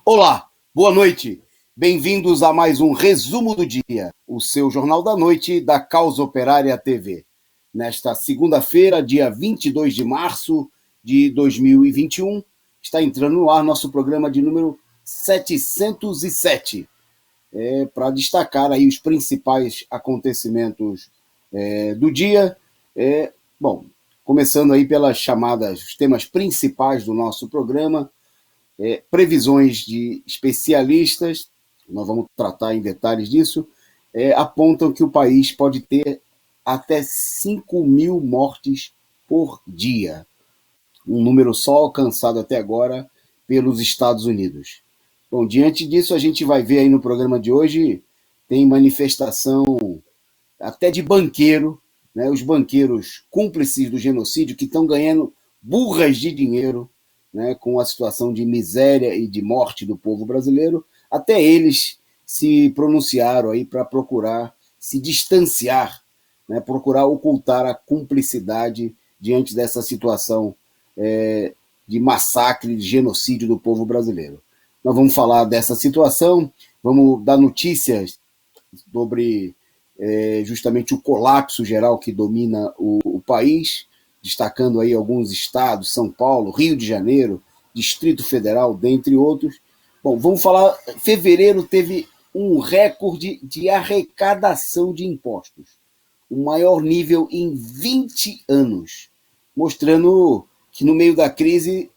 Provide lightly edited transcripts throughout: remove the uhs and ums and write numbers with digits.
Olá, boa noite. Bem-vindos a mais um Resumo do Dia, o seu Jornal da Noite da Causa Operária TV. Nesta segunda-feira, dia 22 de março de 2021, está entrando no ar nosso programa de número 707, para destacar aí os principais acontecimentos do dia. Bom, começando aí pelas chamadas, os temas principais do nosso programa. Previsões de especialistas, nós vamos tratar em detalhes disso, apontam que o país pode ter até 5.000 mortes por dia, um número só alcançado até agora pelos Estados Unidos. Bom, diante disso, a gente vai ver aí no programa de hoje, tem manifestação até de banqueiro, né, os banqueiros cúmplices do genocídio que estão ganhando burras de dinheiro, né, com a situação de miséria e de morte do povo brasileiro. Até eles se pronunciaram aí para procurar se distanciar, né, procurar ocultar a cumplicidade diante dessa situação de massacre, de genocídio do povo brasileiro. Nós vamos falar dessa situação, vamos dar notícias sobre justamente o colapso geral que domina o país, destacando aí alguns estados, São Paulo, Rio de Janeiro, Distrito Federal, dentre outros. Bom, vamos falar, fevereiro teve um recorde de arrecadação de impostos, o maior nível em 20 anos, mostrando que no meio da crise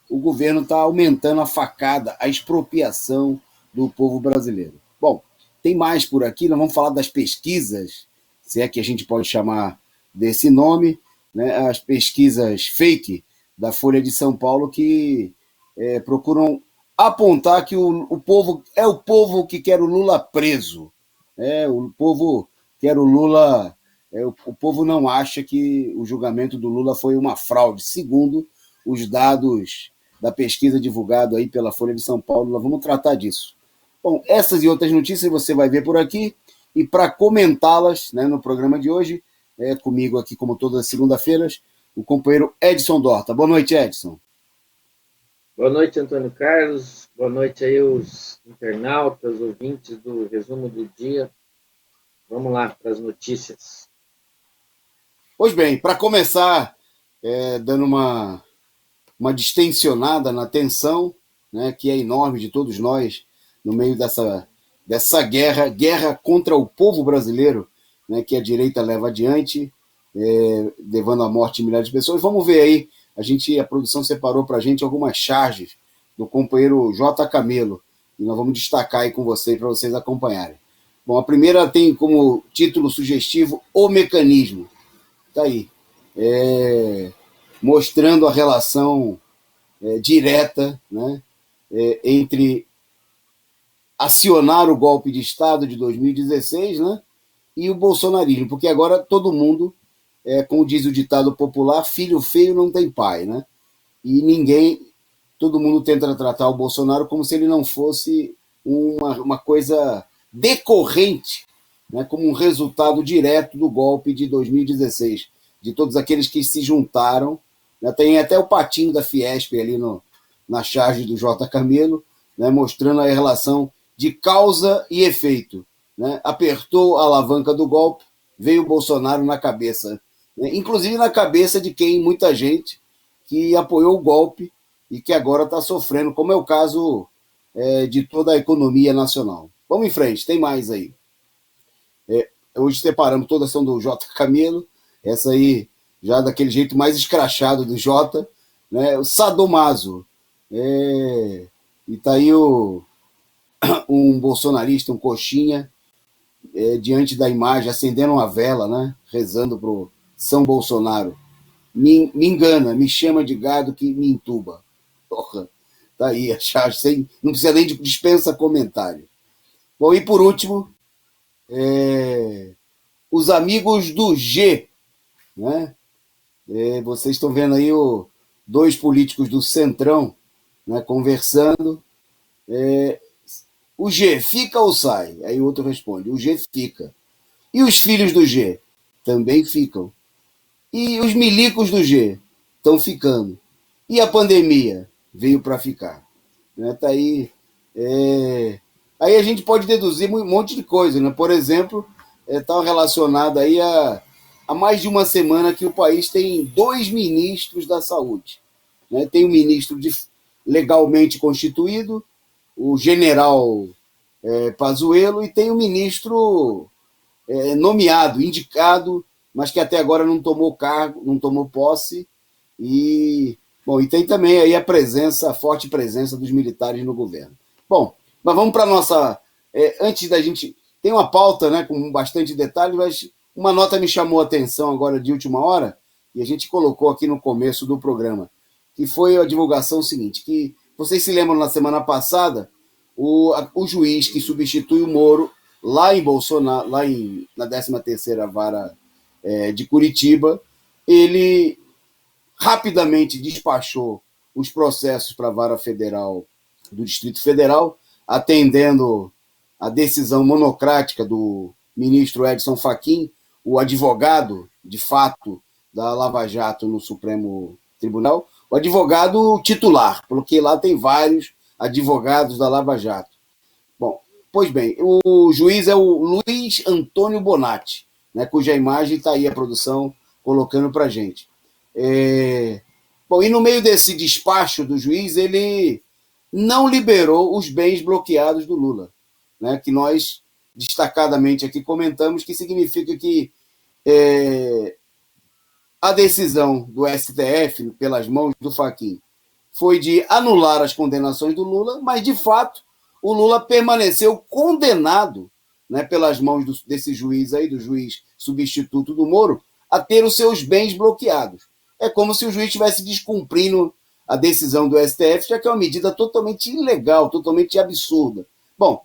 o governo está aumentando a facada, a expropriação do povo brasileiro. Bom, tem mais por aqui, nós vamos falar das pesquisas, se é que a gente pode chamar desse nome, né, as pesquisas fake da Folha de São Paulo que procuram apontar que o povo é o povo que quer o Lula preso. O povo quer o Lula. O povo não acha que o julgamento do Lula foi uma fraude, segundo os dados da pesquisa divulgada aí pela Folha de São Paulo. Nós vamos tratar disso. Bom, essas e outras notícias você vai ver por aqui, e para comentá-las, né, no programa de hoje, comigo aqui, como todas as segunda-feiras, o companheiro Edson Dorta. Boa noite, Edson. Boa noite, Antônio Carlos. Boa noite aí os internautas, ouvintes do Resumo do Dia. Vamos lá para as notícias. Pois bem, para começar, dando uma distensionada na tensão, né, que é enorme de todos nós, no meio dessa guerra contra o povo brasileiro, né, que a direita leva adiante, levando à morte de milhares de pessoas. Vamos ver aí, a produção separou para a gente algumas charges do companheiro J. Camelo, e nós vamos destacar aí com vocês, para vocês acompanharem. Bom, a primeira tem como título sugestivo O Mecanismo. Está aí. Mostrando a relação direta, né, entre acionar o golpe de Estado de 2016, né, e o bolsonarismo, porque agora todo mundo, como diz o ditado popular, filho feio não tem pai, né? E todo mundo tenta tratar o Bolsonaro como se ele não fosse uma coisa decorrente, né, como um resultado direto do golpe de 2016, de todos aqueles que se juntaram, né, tem até o patinho da Fiesp ali na charge do J. Camelo, né, mostrando a relação de causa e efeito, né? Apertou a alavanca do golpe, veio o Bolsonaro na cabeça, né? Inclusive na cabeça de muita gente que apoiou o golpe e que agora está sofrendo, como é o caso de toda a economia nacional. Vamos em frente, tem mais aí. Hoje separamos toda a ação do J. Camelo, essa aí já daquele jeito mais escrachado do J, né? O Sadomaso. E está aí um bolsonarista, um coxinha, diante da imagem, acendendo uma vela, né? Rezando pro São Bolsonaro. Me engana, me chama de gado que me entuba. Porra, tá aí a charge, não precisa nem de dispensa comentário. Bom, e por último, os amigos do G, né? Vocês estão vendo aí dois políticos do Centrão, né, conversando. O G fica ou sai? Aí o outro responde, o G fica. E os filhos do G? Também ficam. E os milicos do G? Estão ficando. E a pandemia? Veio para ficar. né? Tá aí. Aí a gente pode deduzir um monte de coisa, né? Por exemplo, está relacionado aí a mais de uma semana que o país tem 2 ministros da saúde, né? Tem um ministro legalmente constituído, o general Pazuello, e tem um ministro nomeado, indicado, mas que até agora não tomou cargo, não tomou posse. E, bom, e tem também aí a forte presença dos militares no governo. Bom, mas vamos para a nossa. Antes da gente. Tem uma pauta, né, com bastante detalhes, mas uma nota me chamou a atenção agora de última hora, e a gente colocou aqui no começo do programa, que foi a divulgação seguinte, que vocês se lembram na semana passada, o juiz que substitui o Moro lá em Bolsonaro, na 13ª Vara de Curitiba, ele rapidamente despachou os processos para a Vara Federal do Distrito Federal, atendendo a decisão monocrática do ministro Edson Fachin, o advogado, de fato, da Lava Jato no Supremo Tribunal, o advogado titular, porque lá tem vários advogados da Lava Jato. Bom, pois bem, o juiz é o Luiz Antônio Bonatti, né, cuja imagem está aí a produção colocando para a gente. Bom, e no meio desse despacho do juiz, ele não liberou os bens bloqueados do Lula, né, que nós destacadamente aqui comentamos, que significa que a decisão do STF, pelas mãos do Fachin, foi de anular as condenações do Lula, mas, de fato, o Lula permaneceu condenado, né, pelas mãos desse juiz aí, do juiz substituto do Moro, a ter os seus bens bloqueados. É como se o juiz estivesse descumprindo a decisão do STF, já que é uma medida totalmente ilegal, totalmente absurda. Bom,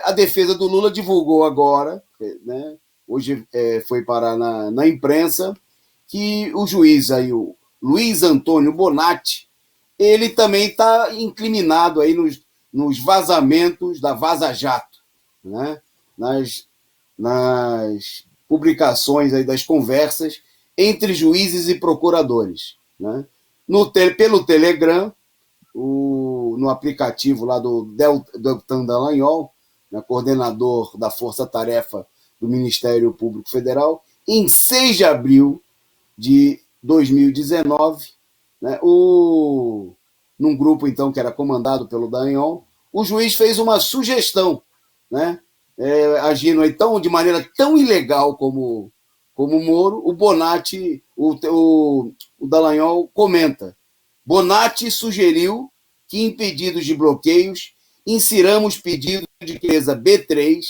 a defesa do Lula divulgou agora, né, hoje foi parar na imprensa, que o juiz aí, o Luiz Antônio Bonatti, ele também está incriminado aí nos vazamentos da Vaza Jato, né? nas publicações aí das conversas entre juízes e procuradores, né? Pelo Telegram, no aplicativo lá do Deltan Dallagnol, né, coordenador da Força Tarefa do Ministério Público Federal, em 6 de abril de 2019, né, num grupo então que era comandado pelo Dallagnol, o juiz fez uma sugestão, né, agindo então de maneira tão ilegal como o Moro. O Bonatti, o Dallagnol comenta: Bonatti sugeriu que em pedidos de bloqueios insiramos pedido de empresa B3,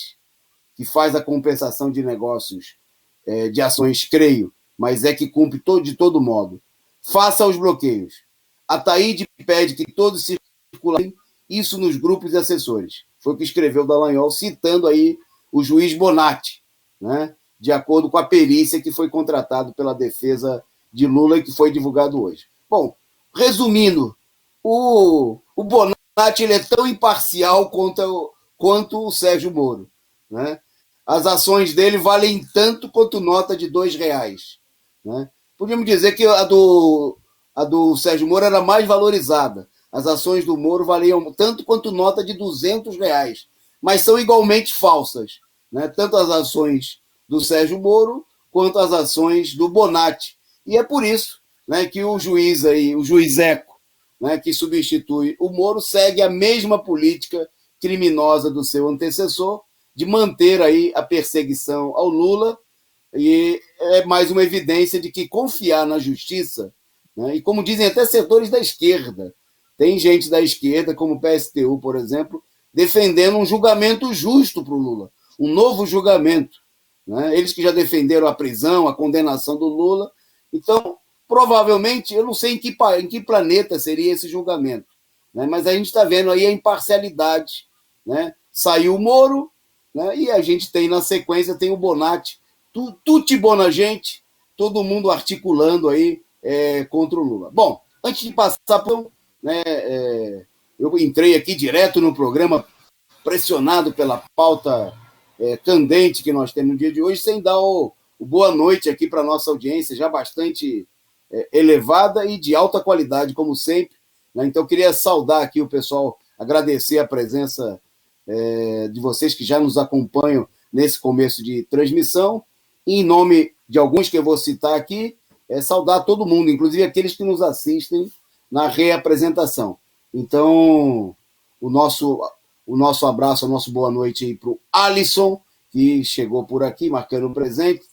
que faz a compensação de negócios de ações, creio, mas que cumpre de todo modo. Faça os bloqueios. A Taíde pede que todos circulem isso nos grupos e assessores. Foi o que escreveu Dallagnol, citando aí o juiz Bonatti, né, de acordo com a perícia que foi contratado pela defesa de Lula e que foi divulgado hoje. Bom, resumindo, o Bonatti ele é tão imparcial quanto o Sérgio Moro, né? As ações dele valem tanto quanto nota de R$2, né? Podíamos dizer que a do Sérgio Moro era mais valorizada. As ações do Moro valiam tanto quanto nota de R$200, mas são igualmente falsas, né? Tanto as ações do Sérgio Moro quanto as ações do Bonatti. E é por isso, né, que o juiz aí, o juiz Eco, né, que substitui o Moro, segue a mesma política criminosa do seu antecessor, de manter aí a perseguição ao Lula, e é mais uma evidência de que confiar na justiça, né, e como dizem até setores da esquerda, tem gente da esquerda, como o PSTU, por exemplo, defendendo um julgamento justo para o Lula, um novo julgamento, né? Eles que já defenderam a prisão, a condenação do Lula. Então, provavelmente, eu não sei em que planeta seria esse julgamento, né? Mas a gente está vendo aí a imparcialidade, né? Saiu o Moro, né? E a gente tem na sequência, tem o Bonatti, tutti bona gente, todo mundo articulando aí contra o Lula. Bom, antes de passar por, né, eu entrei aqui direto no programa, pressionado pela pauta candente que nós temos no dia de hoje, sem dar o boa noite aqui para a nossa audiência, já bastante elevada e de alta qualidade, como sempre, né? Então, eu queria saudar aqui o pessoal, agradecer a presença de vocês que já nos acompanham nesse começo de transmissão. E, em nome de alguns que eu vou citar aqui, saudar todo mundo, inclusive aqueles que nos assistem na reapresentação. Então, o nosso abraço, a nossa boa noite aí para o Alisson, que chegou por aqui, marcando o presente.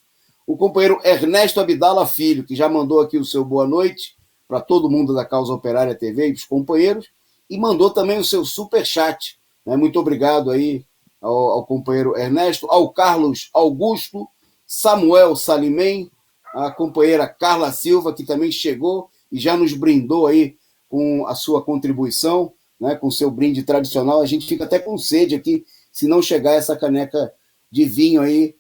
O companheiro Ernesto Abdala Filho, que já mandou aqui o seu boa noite para todo mundo da Causa Operária TV e os companheiros, e mandou também o seu superchat. Né? Muito obrigado aí ao companheiro Ernesto, ao Carlos Augusto, Samuel Salimem, a companheira Carla Silva, que também chegou e já nos brindou aí com a sua contribuição, né, com o seu brinde tradicional. A gente fica até com sede aqui, se não chegar essa caneca de vinho aí,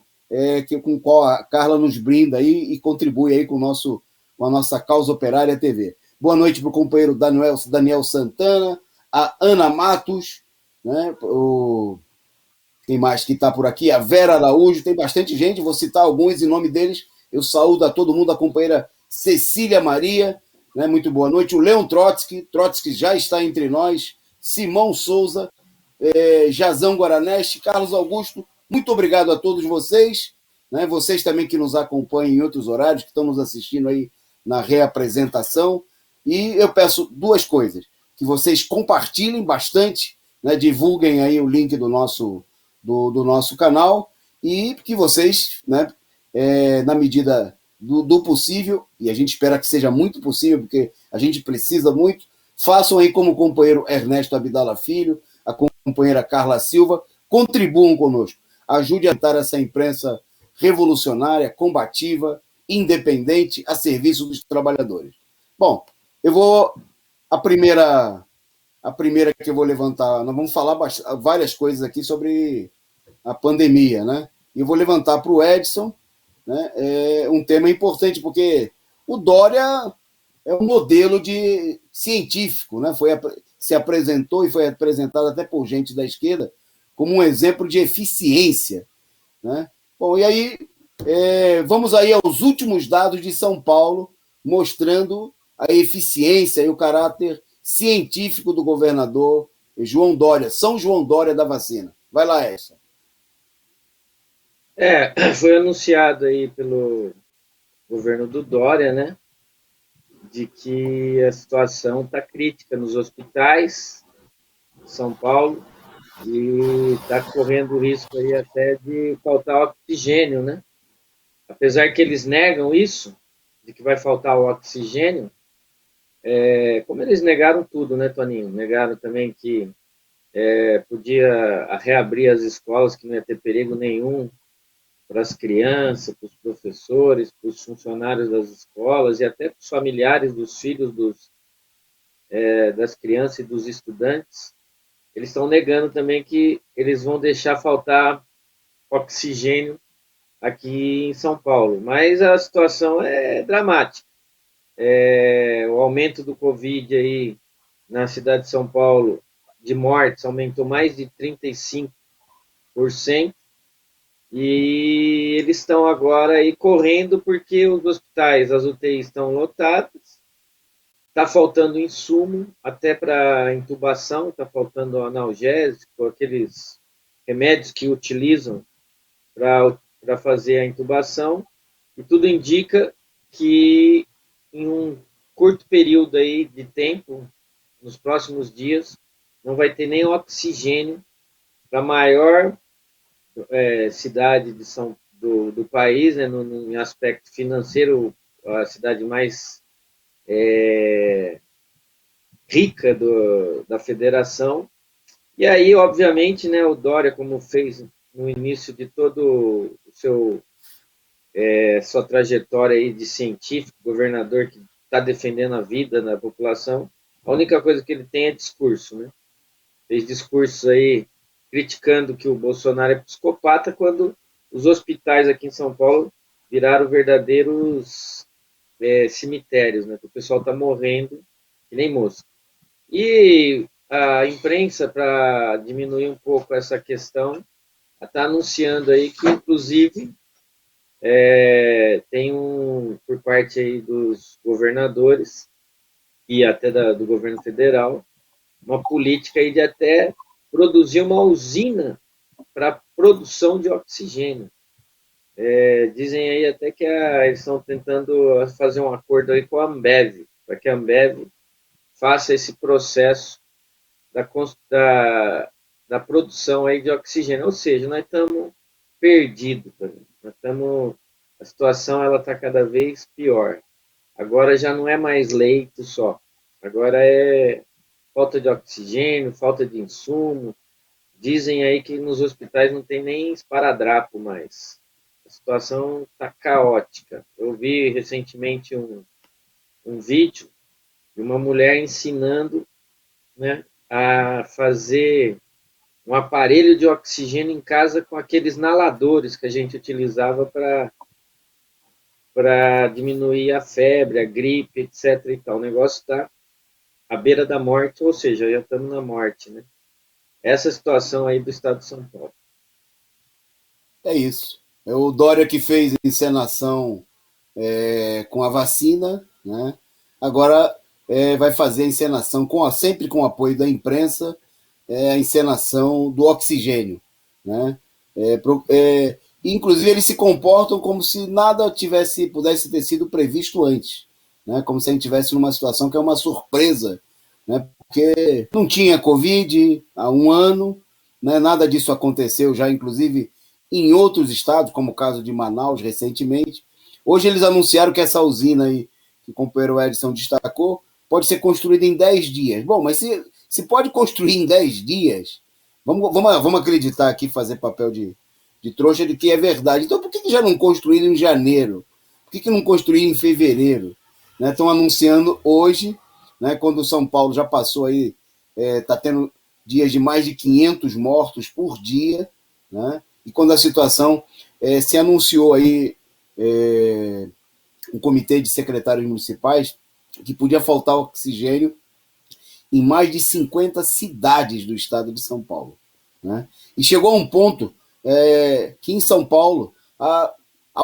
com qual a Carla nos brinda aí e contribui aí com a nossa Causa Operária TV. Boa noite para o companheiro Daniel Santana, a Ana Matos, né, quem mais que está por aqui? A Vera Araújo, tem bastante gente, vou citar alguns em nome deles. Eu saúdo a todo mundo, a companheira Cecília Maria, né? Muito boa noite. O Leon Trotsky já está entre nós. Simão Souza, Jazão Guaraneste, Carlos Augusto, muito obrigado a todos vocês, né? Vocês também que nos acompanham em outros horários, que estão nos assistindo aí na reapresentação. E eu peço duas coisas, que vocês compartilhem bastante, né? Divulguem aí o link do nosso canal e que vocês, né, na medida do possível, e a gente espera que seja muito possível, porque a gente precisa muito, façam aí como o companheiro Ernesto Abdala Filho, a companheira Carla Silva, contribuam conosco, ajude a dar essa imprensa revolucionária, combativa, independente, a serviço dos trabalhadores. Bom, a primeira que eu vou levantar, nós vamos falar várias coisas aqui sobre a pandemia, né? E eu vou levantar para o Edson, né, um tema importante, porque o Dória é um modelo científico, né? Se apresentou e foi apresentado até por gente da esquerda como um exemplo de eficiência, né? Bom, e aí vamos aí aos últimos dados de São Paulo, mostrando a eficiência e o caráter científico do governador João Dória, São João Dória da vacina. Vai lá, Edson. Foi anunciado aí pelo governo do Dória, né, de que a situação está crítica nos hospitais de São Paulo e está correndo o risco aí até de faltar oxigênio, né? Apesar que eles negam isso, de que vai faltar o oxigênio, como eles negaram tudo, né, Toninho? Negaram também que podia reabrir as escolas, que não ia ter perigo nenhum para as crianças, para os professores, para os funcionários das escolas e até para os familiares dos filhos das crianças e dos estudantes. Eles estão negando também que eles vão deixar faltar oxigênio aqui em São Paulo. Mas a situação é dramática. O aumento do Covid aí na cidade de São Paulo, de mortes, aumentou mais de 35%. E eles estão agora aí correndo porque os hospitais, as UTIs estão lotadas, está faltando insumo até para intubação, está faltando analgésico, aqueles remédios que utilizam para fazer a intubação, e tudo indica que em um curto período aí de tempo, nos próximos dias, não vai ter nem oxigênio para a maior cidade do país, né, no aspecto financeiro, a cidade mais rica da federação. E aí, obviamente, né, o Dória, como fez no início de todo sua trajetória aí de científico, governador que está defendendo a vida da população, a única coisa que ele tem é discurso, né? Fez discursos aí criticando que o Bolsonaro é psicopata, quando os hospitais aqui em São Paulo viraram verdadeiros cemitérios, né? O pessoal está morrendo que nem mosca. E a imprensa, para diminuir um pouco essa questão, está anunciando aí que, inclusive, tem por parte aí dos governadores, e até do governo federal, uma política aí de até produzir uma usina para produção de oxigênio. Dizem aí até que eles estão tentando fazer um acordo aí com a Ambev, para que a Ambev faça esse processo da produção aí de oxigênio. Ou seja, nós estamos perdidos, a situação ela está cada vez pior. Agora já não é mais leito só, agora é falta de oxigênio, falta de insumo. Dizem aí que nos hospitais não tem nem esparadrapo mais. A situação está caótica. Eu vi recentemente um vídeo de uma mulher ensinando, né, a fazer um aparelho de oxigênio em casa com aqueles inaladores que a gente utilizava para diminuir a febre, a gripe, etc. E tal. O negócio está à beira da morte, ou seja, já estamos na morte, né? Essa situação aí do estado de São Paulo. É isso. É o Dória que fez encenação com a vacina, né? Agora vai fazer a encenação sempre com o apoio da imprensa, a encenação do oxigênio, né? Inclusive eles se comportam como se nada pudesse ter sido previsto antes, né? Como se a gente estivesse numa situação que é uma surpresa, né? Porque não tinha Covid há um ano, né? Nada disso aconteceu já, inclusive em outros estados, como o caso de Manaus recentemente. Hoje eles anunciaram que essa usina aí, que o companheiro Edson destacou, pode ser construída em 10 dias. Bom, mas se pode construir em 10 dias, vamos acreditar aqui, fazer papel de trouxa de que é verdade. Então por que já não construíram em janeiro? Por que não construíram em fevereiro? Estão anunciando hoje, né, quando o São Paulo já passou aí, está tendo dias de mais de 500 mortos por dia, né? E quando a situação se anunciou aí um comitê de secretários municipais que podia faltar oxigênio em mais de 50 cidades do estado de São Paulo, né? E chegou a um ponto que em São Paulo a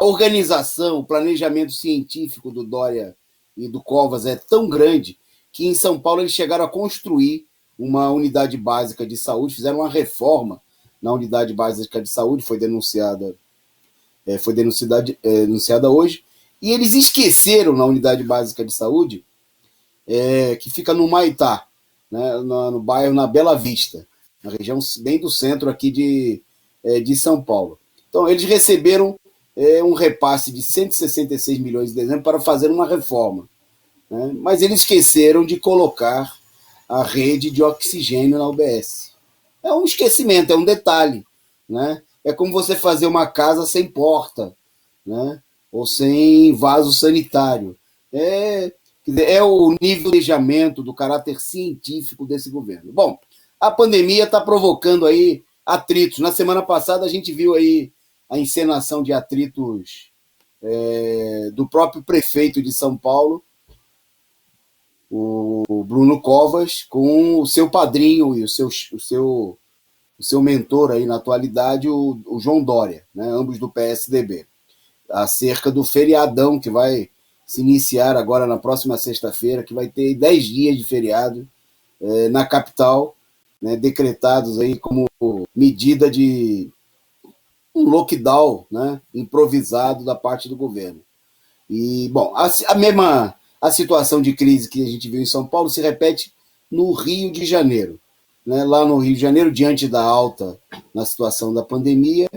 organização, o planejamento científico do Dória e do Covas é tão grande que em São Paulo eles chegaram a construir uma unidade básica de saúde, fizeram uma reforma na unidade básica de saúde, foi denunciada hoje, e eles esqueceram na unidade básica de saúde, que fica no Maitá, né, no bairro, na Bela Vista, na região bem do centro aqui de São Paulo. Então, eles receberam um repasse de 166 milhões de dezembro para fazer uma reforma, né, mas eles esqueceram de colocar a rede de oxigênio na UBS. É um esquecimento, é um detalhe, né? É como você fazer uma casa sem porta, né? Ou sem vaso sanitário. É o nível de planejamento, do caráter científico desse governo. Bom, a pandemia está provocando aí atritos. Na semana passada a gente viu aí a encenação de atritos do próprio prefeito de São Paulo, o Bruno Covas, com o seu padrinho e o seu mentor aí na atualidade, o João Dória, né, ambos do PSDB, acerca do feriadão que vai se iniciar agora na próxima sexta-feira, que vai ter 10 dias de feriado na capital, né, decretados aí como medida de um lockdown, né, improvisado da parte do governo. E, bom, a situação de crise que a gente viu em São Paulo se repete no Rio de Janeiro. Né? Lá no Rio de Janeiro, diante da alta na situação da pandemia,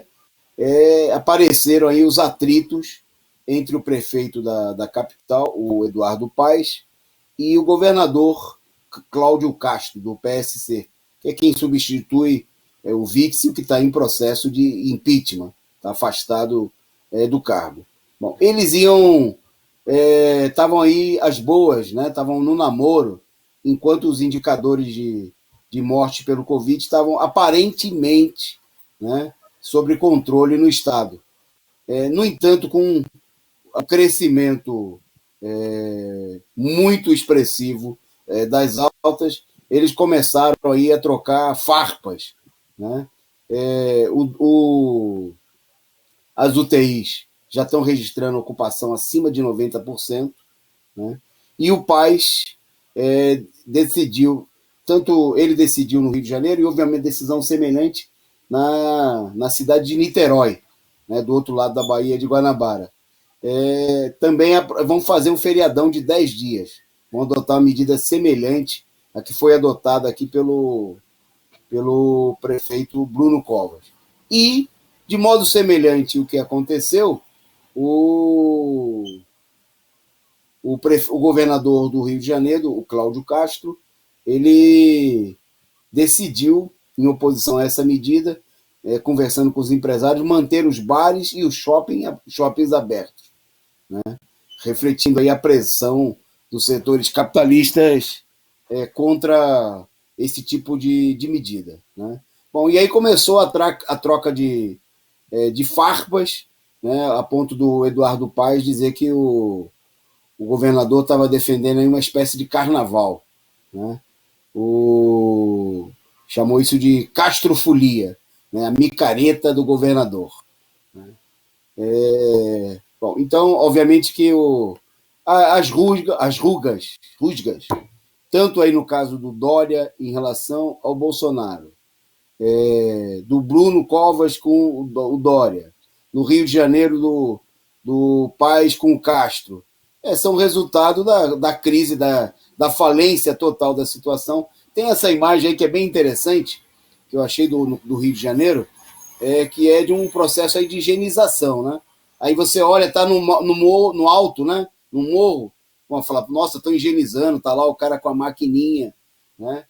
apareceram aí os atritos entre o prefeito da capital, o Eduardo Paes, e o governador Cláudio Castro, do PSC, que é quem substitui o Witzel, que está em processo de impeachment, está afastado do cargo. Bom, eles estavam aí às boas, né? Estavam no namoro, enquanto os indicadores de morte pelo Covid estavam aparentemente, né, sob controle no Estado. No entanto, com um crescimento muito expressivo das altas, eles começaram aí a trocar farpas, né? As UTIs já estão registrando ocupação acima de 90%, né? E o Paes decidiu, tanto ele decidiu no Rio de Janeiro, e obviamente decisão semelhante na cidade de Niterói, né, do outro lado da Baía de Guanabara. Também vão fazer um feriadão de 10 dias. Vão adotar uma medida semelhante à que foi adotada aqui pelo prefeito Bruno Covas. E, de modo semelhante ao que aconteceu, o, o governador do Rio de Janeiro, o Cláudio Castro, ele decidiu, em oposição a essa medida, conversando com os empresários, manter os bares e os shoppings abertos, né? Refletindo aí a pressão dos setores capitalistas contra esse tipo de medida, né? Bom, e aí começou a troca de farpas, né, a ponto do Eduardo Paes dizer que o governador estava defendendo aí uma espécie de carnaval, né? Chamou isso de castrofolia, né, a micareta do governador, né? Bom, então, obviamente que as rusgas, tanto aí no caso do Dória em relação ao Bolsonaro, do Bruno Covas com o Dória, no Rio de Janeiro do Paes com o Castro, são resultado da crise, da falência total da situação. Tem essa imagem aí que é bem interessante, que eu achei do Rio de Janeiro, que é de um processo aí de higienização, né? Aí você olha, tá no alto, né? No morro, vamos falar, nossa, estão higienizando, tá lá o cara com a maquininha, né?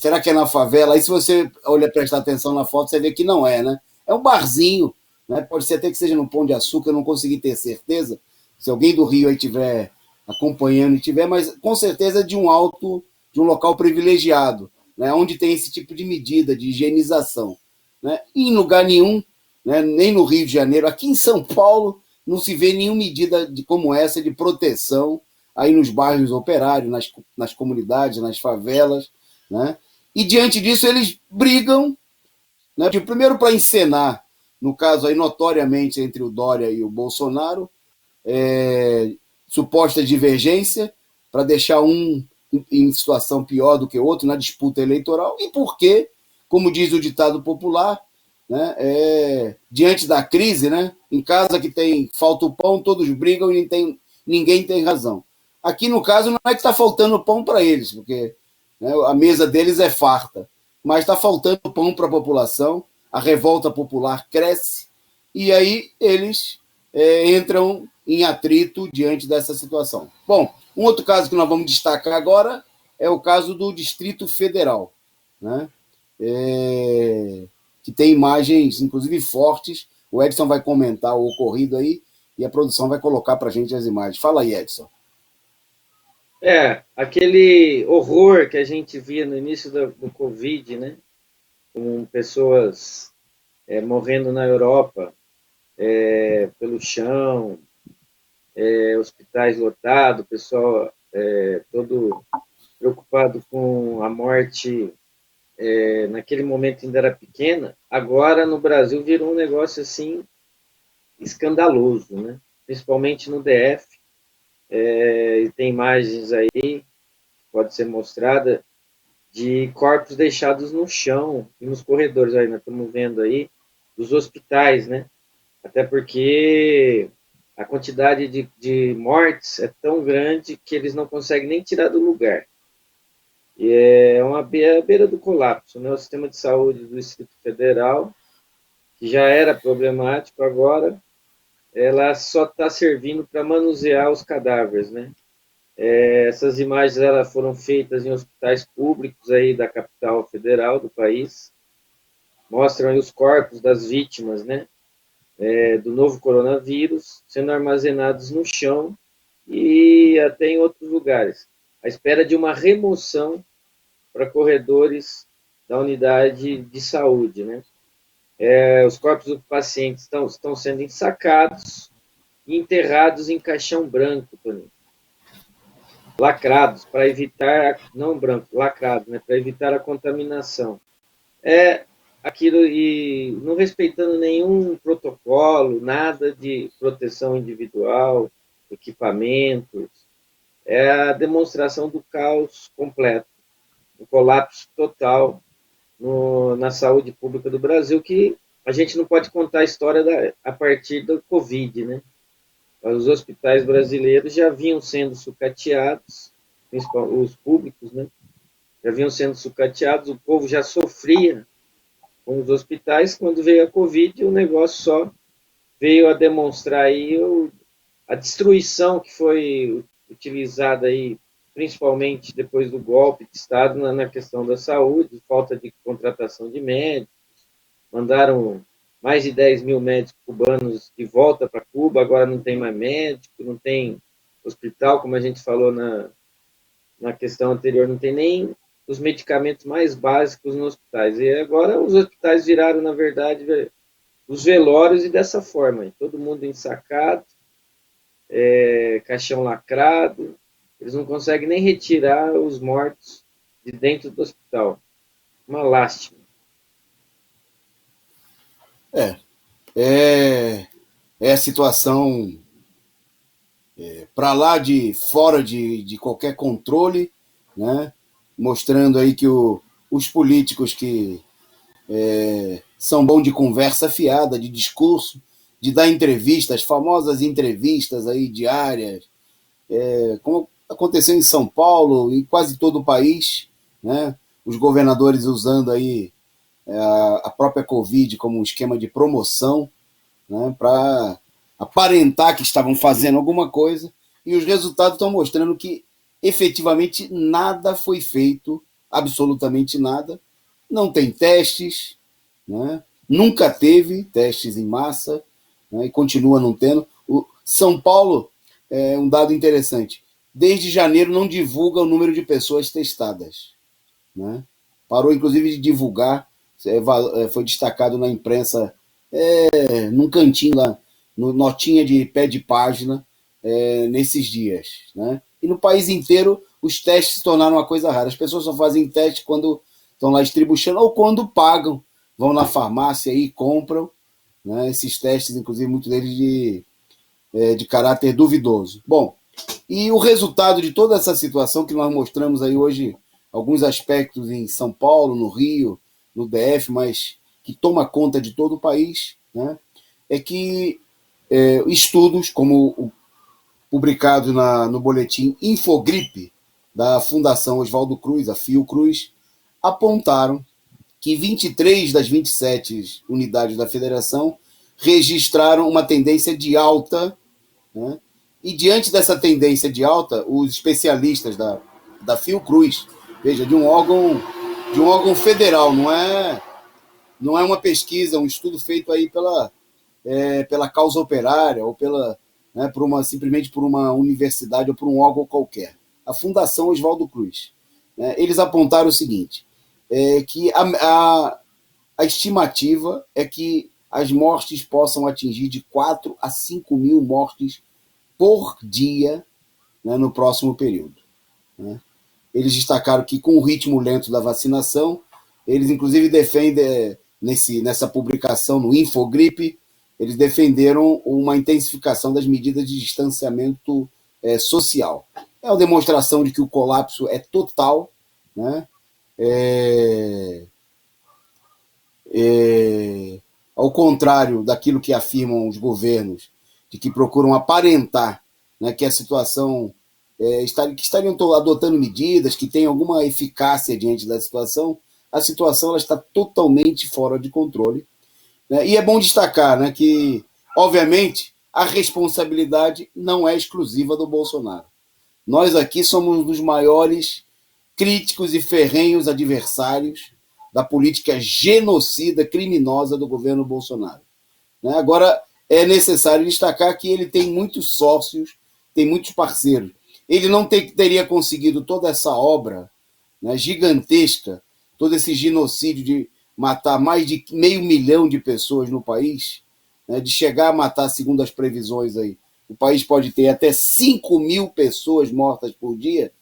Será que é na favela? Aí se você olha, prestar atenção na foto, você vê que não é, né? É um barzinho, né? Pode ser até que seja no Pão de Açúcar, eu não consegui ter certeza. Se alguém do Rio aí estiver acompanhando e tiver, mas com certeza de um local privilegiado, né? Onde tem esse tipo de medida de higienização, né? E em lugar nenhum, né? Nem no Rio de Janeiro, aqui em São Paulo, não se vê nenhuma medida como essa de proteção aí nos bairros operários, nas comunidades, nas favelas, né? E diante disso eles brigam, né? Primeiro para encenar, no caso aí notoriamente entre o Dória e o Bolsonaro, suposta divergência, para deixar um em situação pior do que o outro na disputa eleitoral, e porque, como diz o ditado popular, né, diante da crise, né, em casa que falta o pão, todos brigam e ninguém tem razão. Aqui, no caso, não é que está faltando pão para eles, porque, né, a mesa deles é farta, mas está faltando pão para a população, a revolta popular cresce, e aí eles entram em atrito diante dessa situação. Bom, um outro caso que nós vamos destacar agora é o caso do Distrito Federal, né? Que tem imagens, inclusive, fortes. O Edson vai comentar o ocorrido aí e a produção vai colocar para a gente as imagens. Fala aí, Edson. Aquele horror que a gente via no início do Covid, né? Com pessoas morrendo na Europa, pelo chão, hospitais lotados, pessoal todo preocupado com a morte, naquele momento ainda era pequena, agora no Brasil virou um negócio assim escandaloso, né? Principalmente no DF, e tem imagens aí, pode ser mostrada, de corpos deixados no chão e nos corredores, aí nós estamos vendo aí, dos hospitais, né? Até porque a quantidade de mortes é tão grande que eles não conseguem nem tirar do lugar. E é uma beira do colapso, né? O sistema de saúde do Distrito Federal, que já era problemático, agora ela só está servindo para manusear os cadáveres, né? Essas imagens elas foram feitas em hospitais públicos aí da capital federal do país, mostram aí os corpos das vítimas, né? Do novo coronavírus sendo armazenados no chão e até em outros lugares, à espera de uma remoção para corredores da unidade de saúde, né? Os corpos dos pacientes estão sendo ensacados e enterrados em caixão branco, Toninho, lacrados para evitar, não branco, lacrado, né, para evitar a contaminação. Aquilo, e não respeitando nenhum protocolo, nada de proteção individual, equipamentos. é a demonstração do caos completo, o colapso total na saúde pública do Brasil, que a gente não pode contar a história a partir do Covid, né? Os hospitais brasileiros já vinham sendo sucateados, os públicos, né? Já vinham sendo sucateados, o povo já sofria com os hospitais. Quando veio a Covid, o negócio só veio a demonstrar aí a destruição que foi utilizada aí, principalmente depois do golpe de Estado na questão da saúde, falta de contratação de médicos, mandaram mais de 10 mil médicos cubanos de volta para Cuba, agora não tem mais médico, não tem hospital, como a gente falou na questão anterior, não tem nem os medicamentos mais básicos nos hospitais. E agora os hospitais viraram, na verdade, os velórios e dessa forma, todo mundo ensacado, caixão lacrado, eles não conseguem nem retirar os mortos de dentro do hospital. Uma lástima. É a situação para lá de fora de qualquer controle, né? Mostrando aí que os políticos que são bons de conversa fiada, de discurso, de dar entrevistas, famosas entrevistas aí diárias, como aconteceu em São Paulo e quase todo o país, né? Os governadores usando aí a própria Covid como um esquema de promoção, né? Para aparentar que estavam fazendo alguma coisa, e os resultados estão mostrando que efetivamente nada foi feito, absolutamente nada. Não tem testes, né? Nunca teve testes em massa, né? E continua não tendo. O São Paulo é um dado interessante. Desde janeiro não divulga o número de pessoas testadas, né? Parou inclusive de divulgar, foi destacado na imprensa, num cantinho lá, no notinha de pé de página, nesses dias, né? E no país inteiro os testes se tornaram uma coisa rara. As pessoas só fazem teste quando estão lá distribuindo ou quando pagam, vão na farmácia e compram, né? Esses testes, inclusive muitos deles de caráter duvidoso. Bom, e o resultado de toda essa situação que nós mostramos aí hoje, alguns aspectos em São Paulo, no Rio, no DF, mas que toma conta de todo o país, né? É que estudos, como o publicado no boletim Infogripe, da Fundação Oswaldo Cruz, a Fiocruz, apontaram que 23 das 27 unidades da federação registraram uma tendência de alta, né? E diante dessa tendência de alta, os especialistas da Fiocruz, veja, de um órgão federal, não é uma pesquisa, um estudo feito aí pela causa operária ou né, simplesmente por uma universidade ou por um órgão qualquer. A Fundação Oswaldo Cruz. Né, eles apontaram o seguinte, que a estimativa é que as mortes possam atingir de 4 a 5 mil mortes por dia, né, no próximo período. Né. Eles destacaram que com o ritmo lento da vacinação, eles inclusive defendem, nessa publicação no Infogripe, eles defenderam uma intensificação das medidas de distanciamento social. É uma demonstração de que o colapso é total, né? Ao contrário daquilo que afirmam os governos, de que procuram aparentar, né, que a situação que estariam adotando medidas que têm alguma eficácia diante da situação, a situação ela está totalmente fora de controle. Né? E é bom destacar, né, que, obviamente, a responsabilidade não é exclusiva do Bolsonaro. Nós aqui somos um dos maiores críticos e ferrenhos adversários da política genocida, criminosa do governo Bolsonaro. Né? Agora, é necessário destacar que ele tem muitos sócios, tem muitos parceiros. Ele não teria conseguido toda essa obra, né, gigantesca, todo esse genocídio de matar mais de 500 mil de pessoas no país, né, de chegar a matar, segundo as previsões aí, o país pode ter até 5 mil pessoas mortas por dia,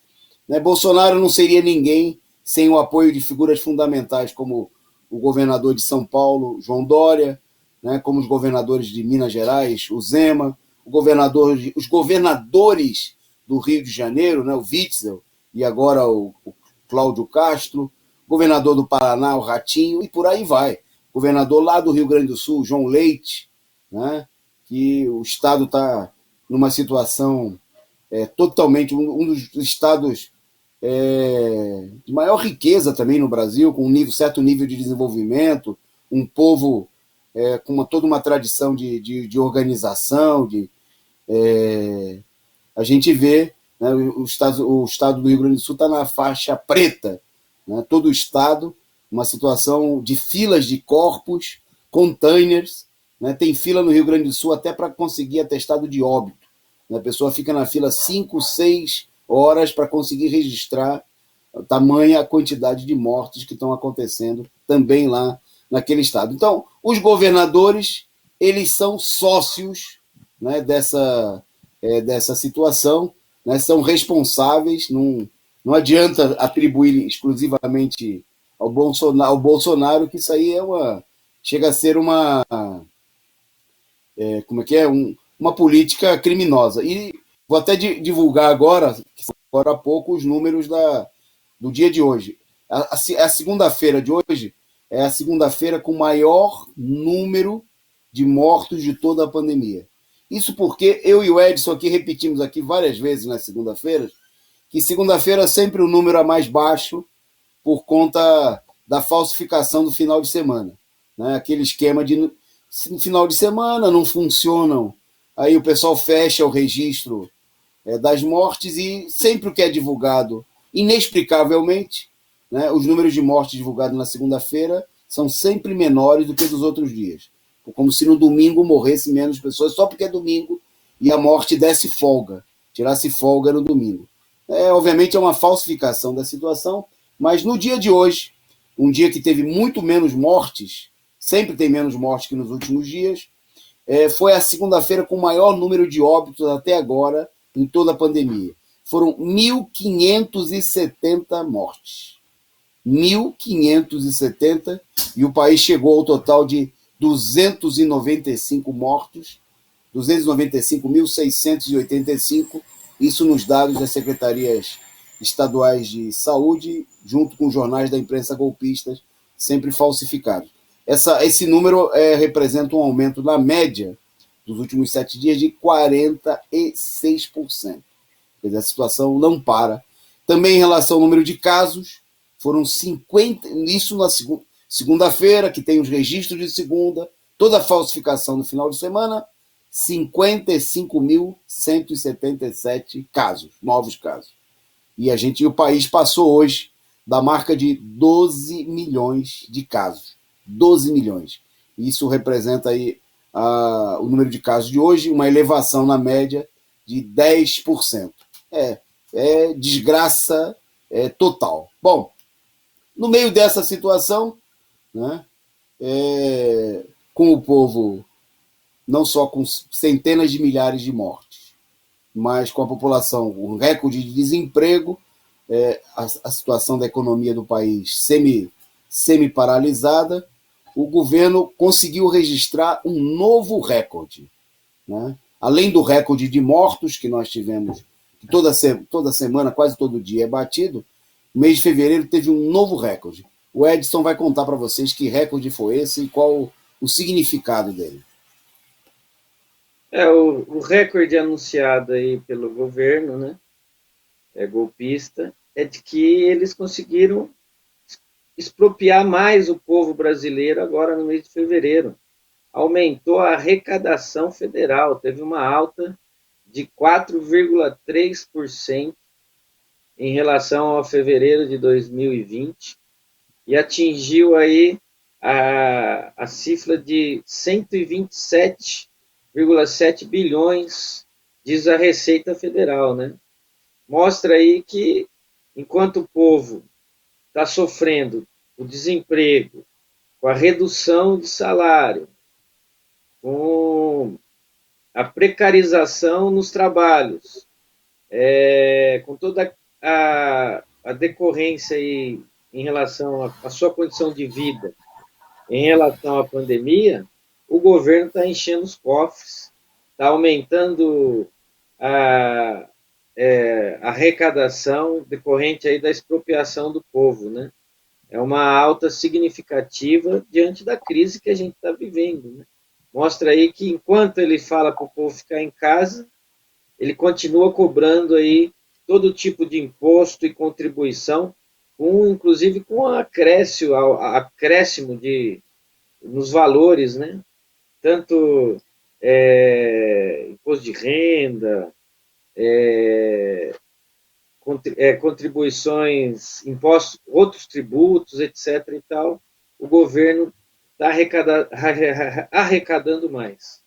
né? Bolsonaro não seria ninguém sem o apoio de figuras fundamentais como o governador de São Paulo, João Dória, né, como os governadores de Minas Gerais, o Zema, os governadores do Rio de Janeiro, né, o Witzel, e agora o Cláudio Castro, governador do Paraná, o Ratinho, e por aí vai. Governador lá do Rio Grande do Sul, João Leite, né, que o Estado está numa situação totalmente, um dos estados de maior riqueza também no Brasil, com um certo nível de desenvolvimento, um povo com toda uma tradição de organização, a gente vê, né, o estado do Rio Grande do Sul está na faixa preta, né, todo o estado, uma situação de filas de corpos, containers, né, tem fila no Rio Grande do Sul até para conseguir atestado de óbito. Né, a pessoa fica na fila 5, 6 horas para conseguir registrar tamanha a quantidade de mortes que estão acontecendo também lá naquele estado. Então, os governadores, eles são sócios, né, dessa situação, né, são responsáveis, não adianta atribuir exclusivamente ao Bolsonaro, que isso aí chega a ser uma uma política criminosa. E vou até divulgar agora há pouco, os números do dia de hoje. A segunda-feira de hoje é a segunda-feira com o maior número de mortos de toda a pandemia. Isso porque eu e o Edson aqui repetimos aqui várias vezes nas segunda-feiras, que segunda-feira é sempre o número a mais baixo por conta da falsificação do final de semana. Né? Aquele esquema de no final de semana não funcionam, aí o pessoal fecha o registro das mortes e sempre o que é divulgado, inexplicavelmente, né, os números de mortes divulgados na segunda-feira são sempre menores do que dos outros dias. Como se no domingo morresse menos pessoas, só porque é domingo e a morte desse folga, tirasse folga no domingo. Obviamente é uma falsificação da situação, mas no dia de hoje, um dia que teve muito menos mortes, sempre tem menos mortes que nos últimos dias, foi a segunda-feira com o maior número de óbitos até agora em toda a pandemia. Foram 1.570 mortes. 1.570, e o país chegou ao total de 295 mortos, 295.685, isso nos dados das secretarias estaduais de saúde, junto com os jornais da imprensa golpistas, sempre falsificados. Esse número representa um aumento na média dos últimos 7 dias de 46%. Quer dizer, a situação não para. Também em relação ao número de casos, foram 50, isso na segunda-feira, que tem os registros de segunda, toda a falsificação no final de semana, 55.177 casos, novos casos. E o país passou hoje da marca de 12 milhões de casos. 12 milhões. Isso representa aí o número de casos de hoje, uma elevação na média de 10%. Desgraça total. Bom, no meio dessa situação, né, com o povo não só com centenas de milhares de mortes, mas com a população, um recorde de desemprego, a situação da economia do país semi-paralisada, o governo conseguiu registrar um novo recorde. Né? Além do recorde de mortos que nós tivemos, que toda semana, quase todo dia é batido, o mês de fevereiro teve um novo recorde. O Edson vai contar para vocês que recorde foi esse e qual o significado dele. O recorde anunciado aí pelo governo, né, golpista, é de que eles conseguiram expropriar mais o povo brasileiro agora no mês de fevereiro. Aumentou a arrecadação federal, teve uma alta de 4,3% em relação ao fevereiro de 2020 e atingiu aí a cifra de 127,7 bilhões, diz a Receita Federal, né? Mostra aí que, enquanto o povo está sofrendo o desemprego, com a redução de salário, com a precarização nos trabalhos, com toda a decorrência aí em relação à sua condição de vida, em relação à pandemia, o governo está enchendo os cofres, está aumentando arrecadação decorrente aí da expropriação do povo, né? É uma alta significativa diante da crise que a gente está vivendo, né? Mostra aí que enquanto ele fala para o povo ficar em casa, ele continua cobrando aí todo tipo de imposto e contribuição, inclusive com acréscimo nos valores, né? Tanto imposto de renda, contribuições, impostos, outros tributos, etc. e tal, o governo está arrecadando mais.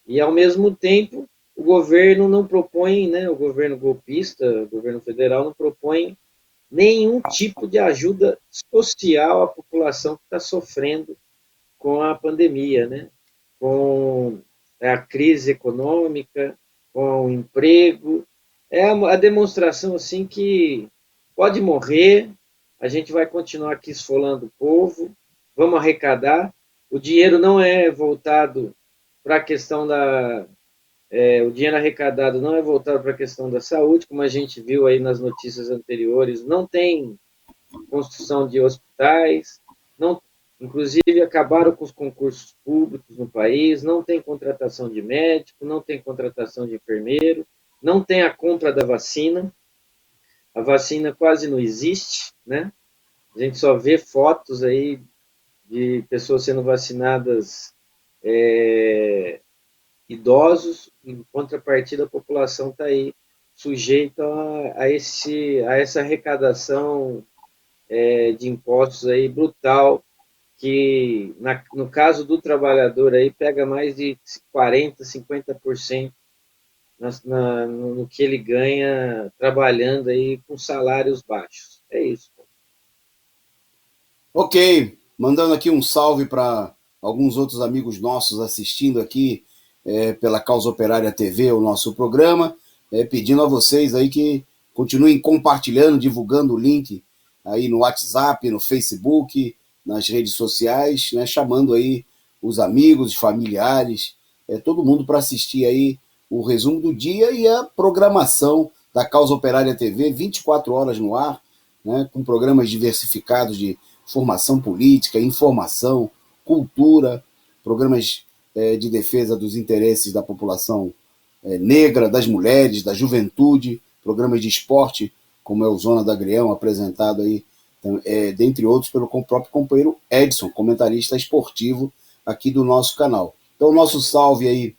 E, ao mesmo tempo, o governo não propõe, né, o governo golpista, o governo federal, não propõe nenhum tipo de ajuda social à população que está sofrendo com a pandemia, né? Com a crise econômica, com o emprego. É a demonstração assim que pode morrer, a gente vai continuar aqui esfolando o povo, vamos arrecadar. O dinheiro não é voltado para a questão o dinheiro arrecadado não é voltado para a questão da saúde, como a gente viu aí nas notícias anteriores, não tem construção de hospitais, não, inclusive acabaram com os concursos públicos no país, não tem contratação de médico, não tem contratação de enfermeiro, não tem a compra da vacina, a vacina quase não existe, né? A gente só vê fotos aí de pessoas sendo vacinadas, idosos, em contrapartida a população está aí sujeita a essa arrecadação de impostos aí brutal, que no caso do trabalhador aí pega mais de 40%, 50% no que ele ganha trabalhando aí com salários baixos. É isso. Ok, mandando aqui um salve para alguns outros amigos nossos assistindo aqui pela Causa Operária TV, o nosso programa, pedindo a vocês aí que continuem compartilhando, divulgando o link aí no WhatsApp, no Facebook, nas redes sociais, né, chamando aí os amigos, os familiares, todo mundo para assistir aí o resumo do dia e a programação da Causa Operária TV, 24 horas no ar, né, com programas diversificados de formação política, informação, cultura, programas de defesa dos interesses da população negra, das mulheres, da juventude, programas de esporte, como é o Zona da Agrião, apresentado aí, dentre outros, pelo próprio companheiro Edson, comentarista esportivo aqui do nosso canal. Então, nosso salve aí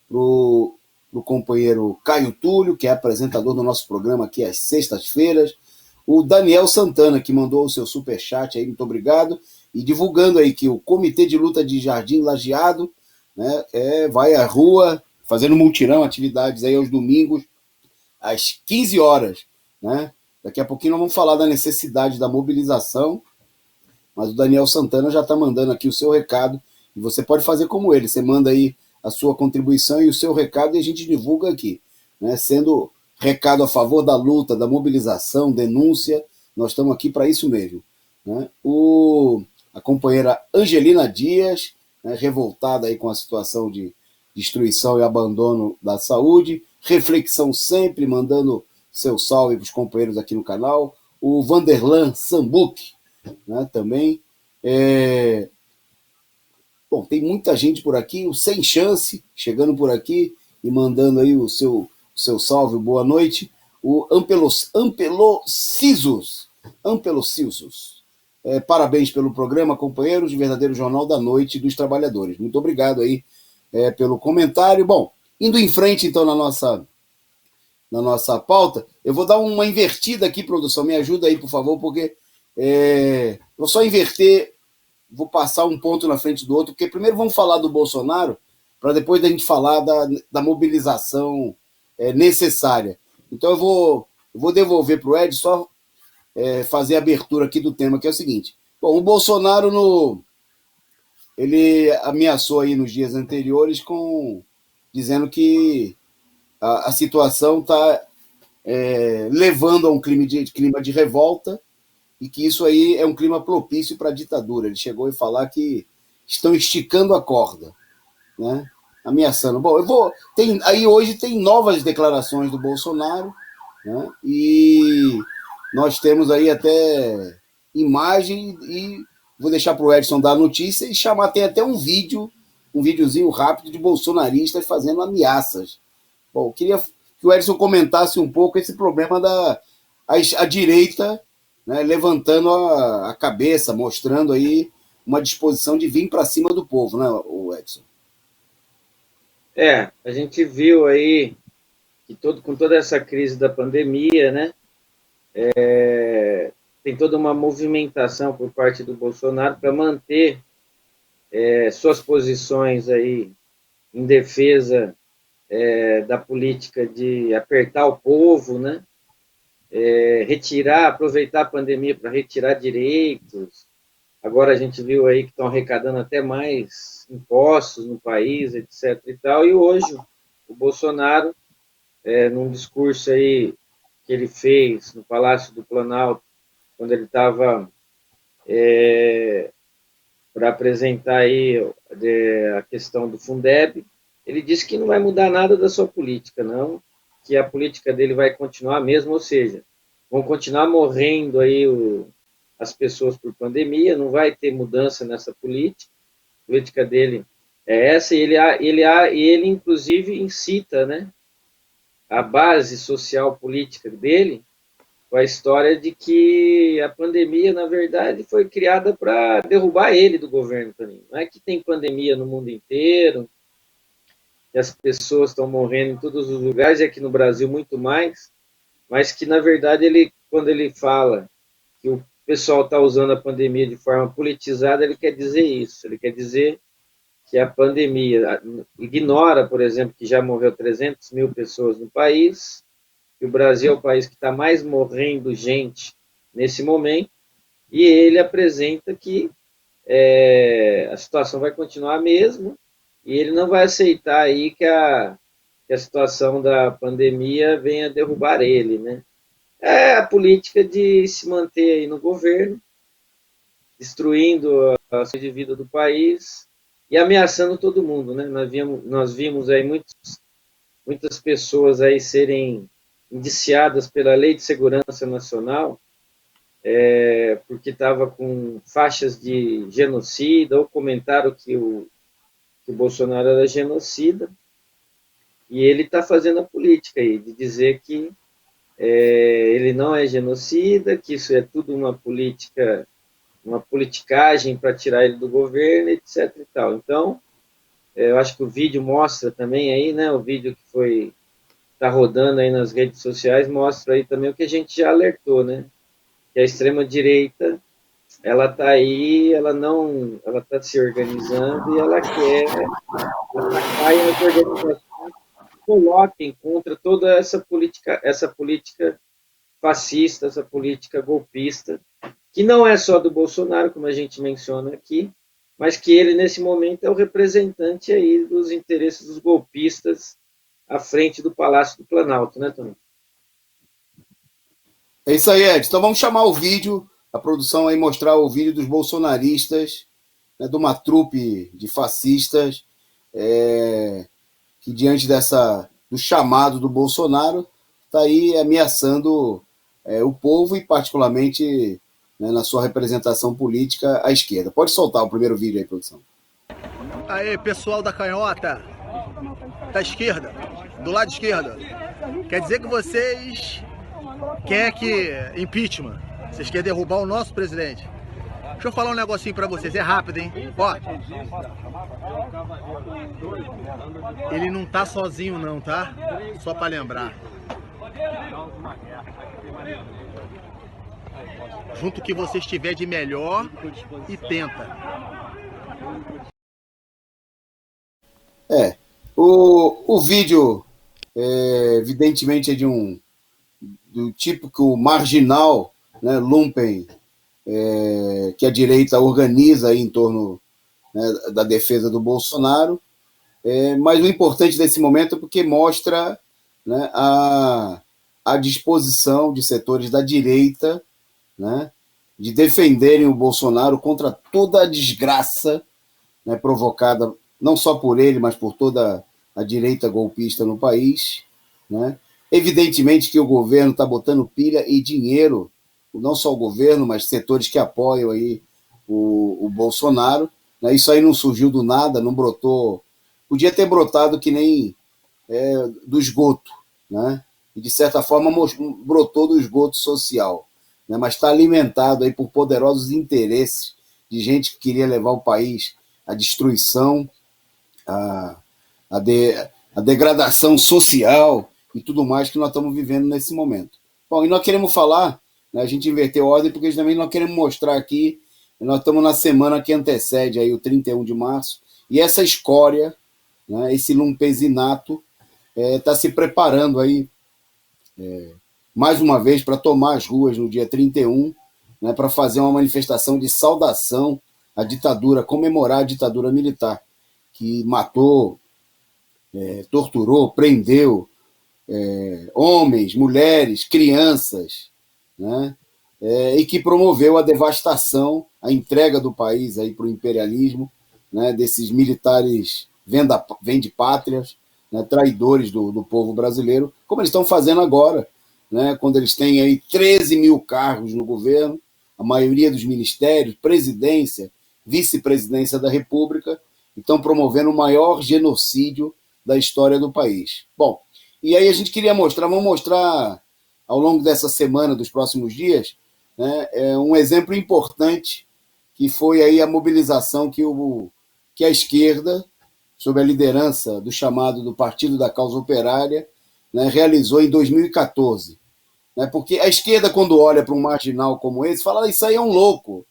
pro companheiro Caio Túlio, que é apresentador do nosso programa aqui às sextas-feiras, o Daniel Santana, que mandou o seu superchat aí, muito obrigado, e divulgando aí que o Comitê de Luta de Jardim Lajeado, né, vai à rua, fazendo multirão, atividades aí aos domingos, às 15 horas. Né? Daqui a pouquinho nós vamos falar da necessidade da mobilização, mas o Daniel Santana já está mandando aqui o seu recado, e você pode fazer como ele, você manda aí a sua contribuição e o seu recado e a gente divulga aqui, né? Sendo recado a favor da luta, da mobilização, denúncia, nós estamos aqui para isso mesmo. Né? A companheira Angelina Dias, né, revoltada aí com a situação de destruição e abandono da saúde, reflexão sempre, mandando seu salve para os companheiros aqui no canal, o Vanderlan Sambuc, né, também. Bom, tem muita gente por aqui, o Sem Chance, chegando por aqui e mandando aí o seu salve, boa noite. O Ampelocisos. Parabéns pelo programa, companheiros, de verdadeiro Jornal da Noite dos Trabalhadores. Muito obrigado aí pelo comentário. Bom, indo em frente, então, na nossa pauta, eu vou dar uma invertida aqui, produção. Me ajuda aí, por favor, porque vou só inverter, vou passar um ponto na frente do outro, porque primeiro vamos falar do Bolsonaro, para depois a gente falar da mobilização necessária. Então eu vou devolver para o Ed só fazer a abertura aqui do tema, que é o seguinte. Bom, o Bolsonaro ele ameaçou aí nos dias anteriores dizendo que a situação está levando a um clima de revolta e que isso aí é um clima propício para a ditadura. Ele chegou a falar que estão esticando a corda, né? ameaçando. Bom, aí hoje tem novas declarações do Bolsonaro, né? E nós temos aí até imagem, e vou deixar para o Edson dar a notícia e chamar, tem até um videozinho rápido de bolsonaristas fazendo ameaças. Bom, queria que o Edson comentasse um pouco esse problema a direita, né, levantando a cabeça, mostrando aí uma disposição de vir para cima do povo, né, o Edson? A gente viu aí que com toda essa crise da pandemia, né, tem toda uma movimentação por parte do Bolsonaro para manter suas posições aí em defesa da política de apertar o povo, né, aproveitar a pandemia para retirar direitos. Agora a gente viu aí que estão arrecadando até mais impostos no país, etc. e tal. E hoje o Bolsonaro, num discurso aí que ele fez no Palácio do Planalto, quando ele estava para apresentar aí a questão do Fundeb, ele disse que não vai mudar nada da sua política, não, que a política dele vai continuar mesmo, ou seja, vão continuar morrendo aí as pessoas por pandemia, não vai ter mudança nessa política, a política dele é essa, e ele inclusive incita, né, a base social política dele com a história de que a pandemia, na verdade, foi criada para derrubar ele do governo também. Não é que tem pandemia no mundo inteiro, que as pessoas estão morrendo em todos os lugares, e aqui no Brasil muito mais, mas que, na verdade, quando ele fala que o pessoal está usando a pandemia de forma politizada, ele quer dizer isso. Ele quer dizer que a pandemia ignora, por exemplo, que já morreu 300 mil pessoas no país, que o Brasil é o país que está mais morrendo gente nesse momento, e ele apresenta que a situação vai continuar a mesma, e ele não vai aceitar aí que a situação da pandemia venha derrubar ele, né? É a política de se manter aí no governo, destruindo a saúde de vida do país e ameaçando todo mundo, né? Nós vimos aí muitas pessoas aí serem indiciadas pela Lei de Segurança Nacional, porque estava com faixas de genocida, ou comentaram que o Bolsonaro era genocida, e ele está fazendo a política aí, de dizer que ele não é genocida, que isso é tudo uma politicagem para tirar ele do governo, etc. e tal. Então, eu acho que o vídeo mostra também aí, né, o vídeo que está rodando aí nas redes sociais, mostra aí também o que a gente já alertou, né, que a extrema-direita, ela está aí, ela está se organizando, e ela quer atacar as organizações que coloquem contra toda essa política fascista, essa política golpista, que não é só do Bolsonaro, como a gente menciona aqui, mas que ele, nesse momento, é o representante aí dos interesses dos golpistas à frente do Palácio do Planalto, né, Tony? É isso aí, Ed. Então vamos chamar o vídeo, a produção aí mostrar o vídeo dos bolsonaristas, né, de uma trupe de fascistas, que diante do chamado do Bolsonaro, está aí ameaçando o povo e particularmente, né, na sua representação política, a esquerda. Pode soltar o primeiro vídeo aí, produção. Aí, pessoal da canhota, da esquerda, do lado esquerdo, quer dizer que vocês querem que impeachment, vocês querem derrubar o nosso presidente. Deixa eu falar um negocinho pra vocês, é rápido, hein? Ó, ele não tá sozinho não, tá? Só pra lembrar. Junto o que você estiver de melhor e tenta. O vídeo, evidentemente, é do típico marginal, né, lumpen, que a direita organiza aí em torno, né, da defesa do Bolsonaro, mas o importante desse momento é porque mostra, né, a disposição de setores da direita, né, de defenderem o Bolsonaro contra toda a desgraça, né, provocada não só por ele, mas por toda a direita golpista no país, né? Evidentemente que o governo está botando pilha e dinheiro, não só o governo, mas setores que apoiam aí o Bolsonaro, né? Isso aí não surgiu do nada, não brotou, podia ter brotado que nem do esgoto, né? E de certa forma brotou do esgoto social, né? Mas está alimentado aí por poderosos interesses de gente que queria levar o país à destruição, a degradação social e tudo mais que nós estamos vivendo nesse momento. Bom, e nós queremos falar, né, a gente inverteu a ordem, porque também nós queremos mostrar aqui, nós estamos na semana que antecede aí o 31 de março, e essa escória, né, esse lumpesinato, está se preparando aí, mais uma vez, para tomar as ruas no dia 31, né, para fazer uma manifestação de saudação à ditadura, comemorar a ditadura militar, que matou, torturou, prendeu homens, mulheres, crianças, né? E que promoveu a devastação, a entrega do país para o imperialismo, né? Desses militares vende-pátrias, né? Traidores do povo brasileiro, como eles estão fazendo agora, né? Quando eles têm aí 13 mil cargos no governo, a maioria dos ministérios, presidência, vice-presidência da República, estão promovendo o maior genocídio da história do país. Bom, e aí a gente queria vamos mostrar ao longo dessa semana, dos próximos dias, né, um exemplo importante que foi aí a mobilização que a esquerda, sob a liderança do chamado do Partido da Causa Operária, né, realizou em 2014. Né, porque a esquerda, quando olha para um marginal como esse, fala: isso aí é um louco,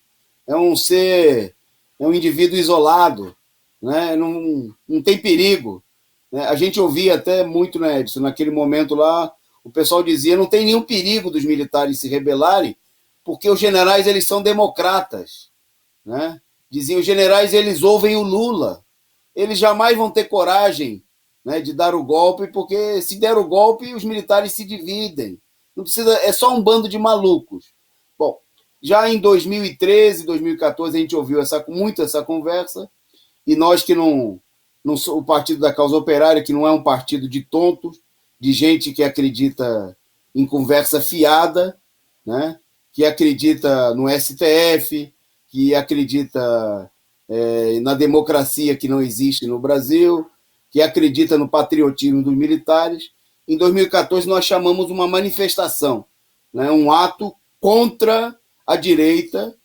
é um indivíduo isolado, né, não tem perigo. A gente ouvia até muito, né, Edson, naquele momento lá, o pessoal dizia: não tem nenhum perigo dos militares se rebelarem, porque os generais eles são democratas, né? Diziam: os generais eles ouvem o Lula, eles jamais vão ter coragem, né, de dar o golpe, porque se der o golpe os militares se dividem, não precisa, é só um bando de malucos. Bom, já em 2013, 2014 a gente ouviu muito essa conversa, e nós que não o Partido da Causa Operária, que não é um partido de tontos, de gente que acredita em conversa fiada, né? Que acredita no STF, que acredita na democracia que não existe no Brasil, que acredita no patriotismo dos militares. Em 2014 nós chamamos uma manifestação, né? Um ato contra a direita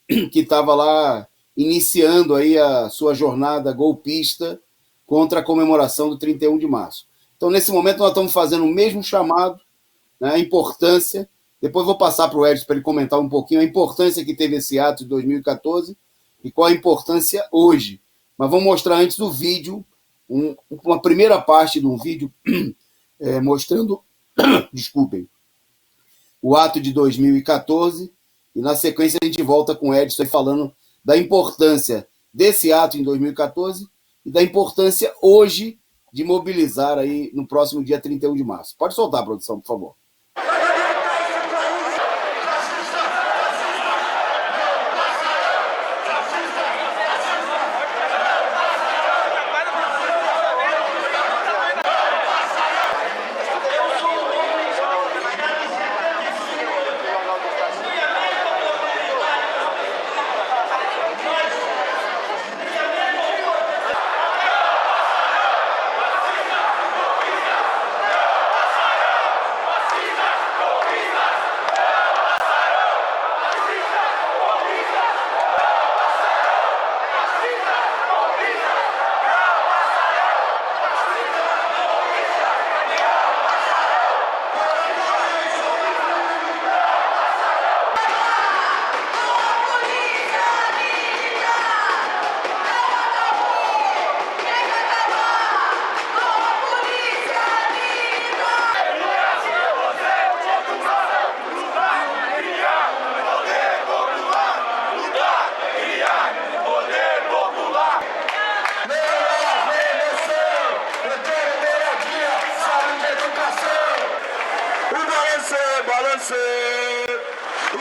que estava lá iniciando aí a sua jornada golpista contra a comemoração do 31 de março. Então, nesse momento, nós estamos fazendo o mesmo chamado, né, a importância. Depois vou passar para o Edson para ele comentar um pouquinho a importância que teve esse ato de 2014 e qual a importância hoje. Mas vamos mostrar antes do vídeo, uma primeira parte de um vídeo mostrando, desculpem, o ato de 2014, e na sequência a gente volta com o Edson falando da importância desse ato em 2014 e da importância hoje de mobilizar aí no próximo dia 31 de março. Pode soltar, produção, por favor.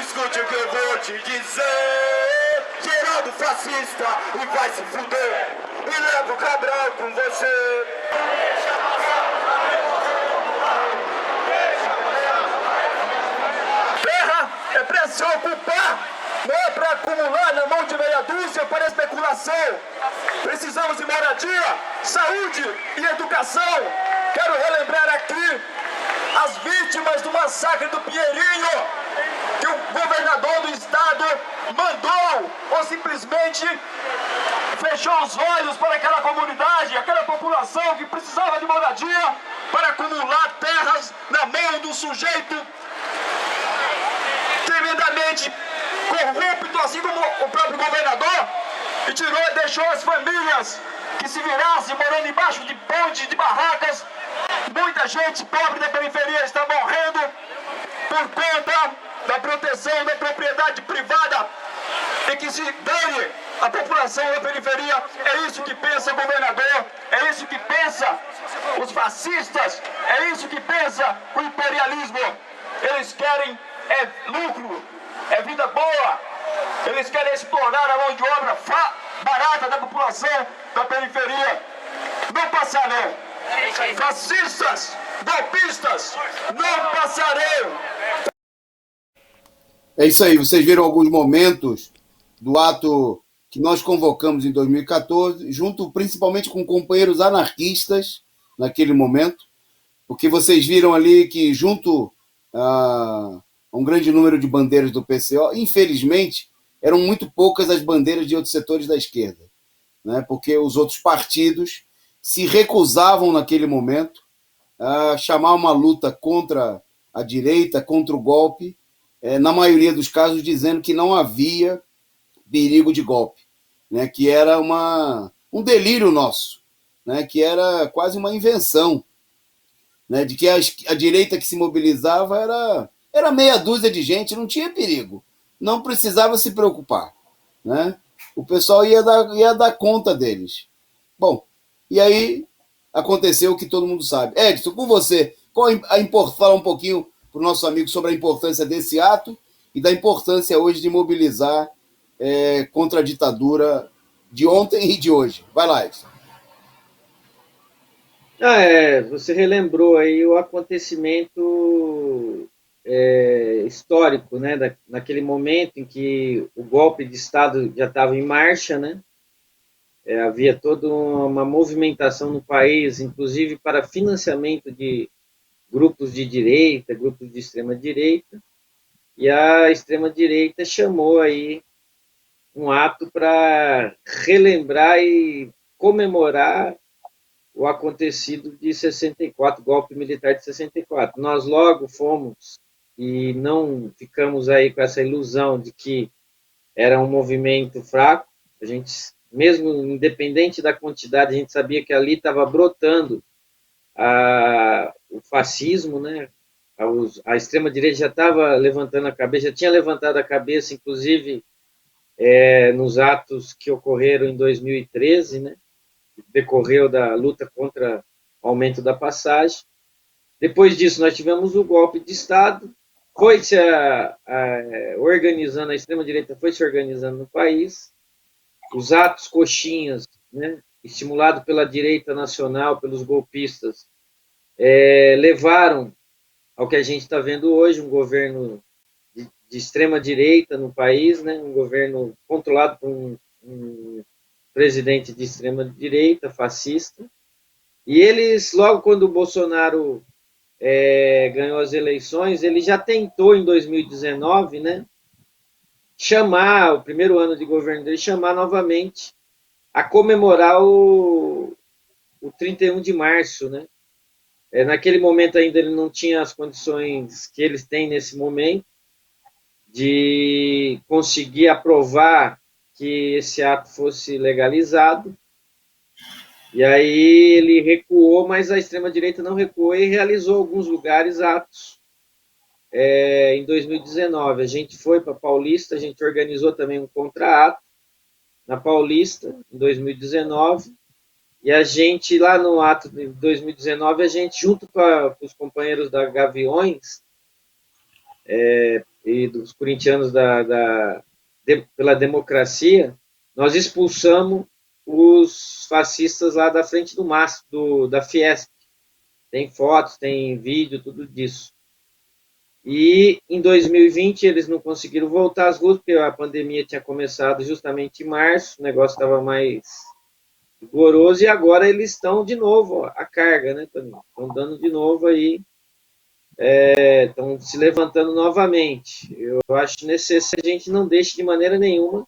Escute o que eu vou te dizer. Geral bando fascista e vai se fuder. E leva o Cabral com você. Terra é pra se ocupar, não é pra acumular na mão de meia dúzia para especulação. Precisamos de moradia, saúde e educação. Quero relembrar aqui as vítimas do massacre do Pinheirinho, que o governador do estado mandou ou simplesmente fechou os olhos para aquela comunidade, aquela população que precisava de moradia para acumular terras na mão do sujeito tremendamente corrupto, assim como o próprio governador, e deixou as famílias que se virassem morando embaixo de pontes, de barracas. Muita gente pobre da periferia está morrendo por conta da proteção da propriedade privada, e que se dane a população da periferia. É isso que pensa o governador, é isso que pensa os fascistas, é isso que pensa o imperialismo. Eles querem lucro, é vida boa, eles querem explorar a mão de obra barata da população da periferia. Não passarão. Fascistas, golpistas, não passarão. É isso aí, vocês viram alguns momentos do ato que nós convocamos em 2014, junto principalmente com companheiros anarquistas naquele momento, porque vocês viram ali que junto a um grande número de bandeiras do PCO, infelizmente, eram muito poucas as bandeiras de outros setores da esquerda, né? Porque os outros partidos se recusavam naquele momento a chamar uma luta contra a direita, contra o golpe, na maioria dos casos dizendo que não havia perigo de golpe, né? Que era um delírio nosso, né? Que era quase uma invenção, né? De que a direita que se mobilizava era meia dúzia de gente, não tinha perigo, não precisava se preocupar, né? O pessoal ia dar conta deles. Bom, e aí aconteceu o que todo mundo sabe. Edson, com você, fala um pouquinho para o nosso amigo sobre a importância desse ato e da importância hoje de mobilizar contra a ditadura de ontem e de hoje. Vai lá, Edson. Você relembrou aí o acontecimento histórico, né, naquele momento em que o golpe de Estado já estava em marcha, né? Havia toda uma movimentação no país, inclusive para financiamento de grupos de direita, grupos de extrema-direita, e a extrema-direita chamou aí um ato para relembrar e comemorar o acontecido de 64, golpe militar de 64. Nós logo fomos e não ficamos aí com essa ilusão de que era um movimento fraco. A gente, mesmo independente da quantidade, a gente sabia que ali estava brotando o fascismo, né? A extrema-direita já estava levantando a cabeça, já tinha levantado a cabeça, inclusive nos atos que ocorreram em 2013, né? Decorreu da luta contra o aumento da passagem. Depois disso, nós tivemos o golpe de Estado, foi se organizando, a extrema-direita foi se organizando no país, os atos coxinhas, né, estimulado pela direita nacional, pelos golpistas, levaram ao que a gente está vendo hoje, um governo de extrema-direita no país, né, um governo controlado por um presidente de extrema-direita, fascista, e eles, logo quando o Bolsonaro ganhou as eleições, ele já tentou em 2019, né, chamar, o primeiro ano de governo dele, chamar novamente a comemorar o 31 de março, né? Naquele momento ainda ele não tinha as condições que eles têm nesse momento de conseguir aprovar que esse ato fosse legalizado. E aí ele recuou, mas a extrema-direita não recuou e realizou alguns lugares atos. Em 2019, a gente foi para Paulista, a gente organizou também um contra-ato na Paulista, em 2019, e a gente, lá no ato de 2019, a gente, junto com os companheiros da Gaviões e dos corintianos pela democracia, nós expulsamos os fascistas lá da frente do MASP, da Fiesp. Tem fotos, tem vídeo, tudo disso. E em 2020 eles não conseguiram voltar às ruas, porque a pandemia tinha começado justamente em março, o negócio estava mais rigoroso, e agora eles estão de novo, a carga, né, Toninho? Estão dando de novo aí, estão se levantando novamente. Eu acho necessário que a gente não deixe de maneira nenhuma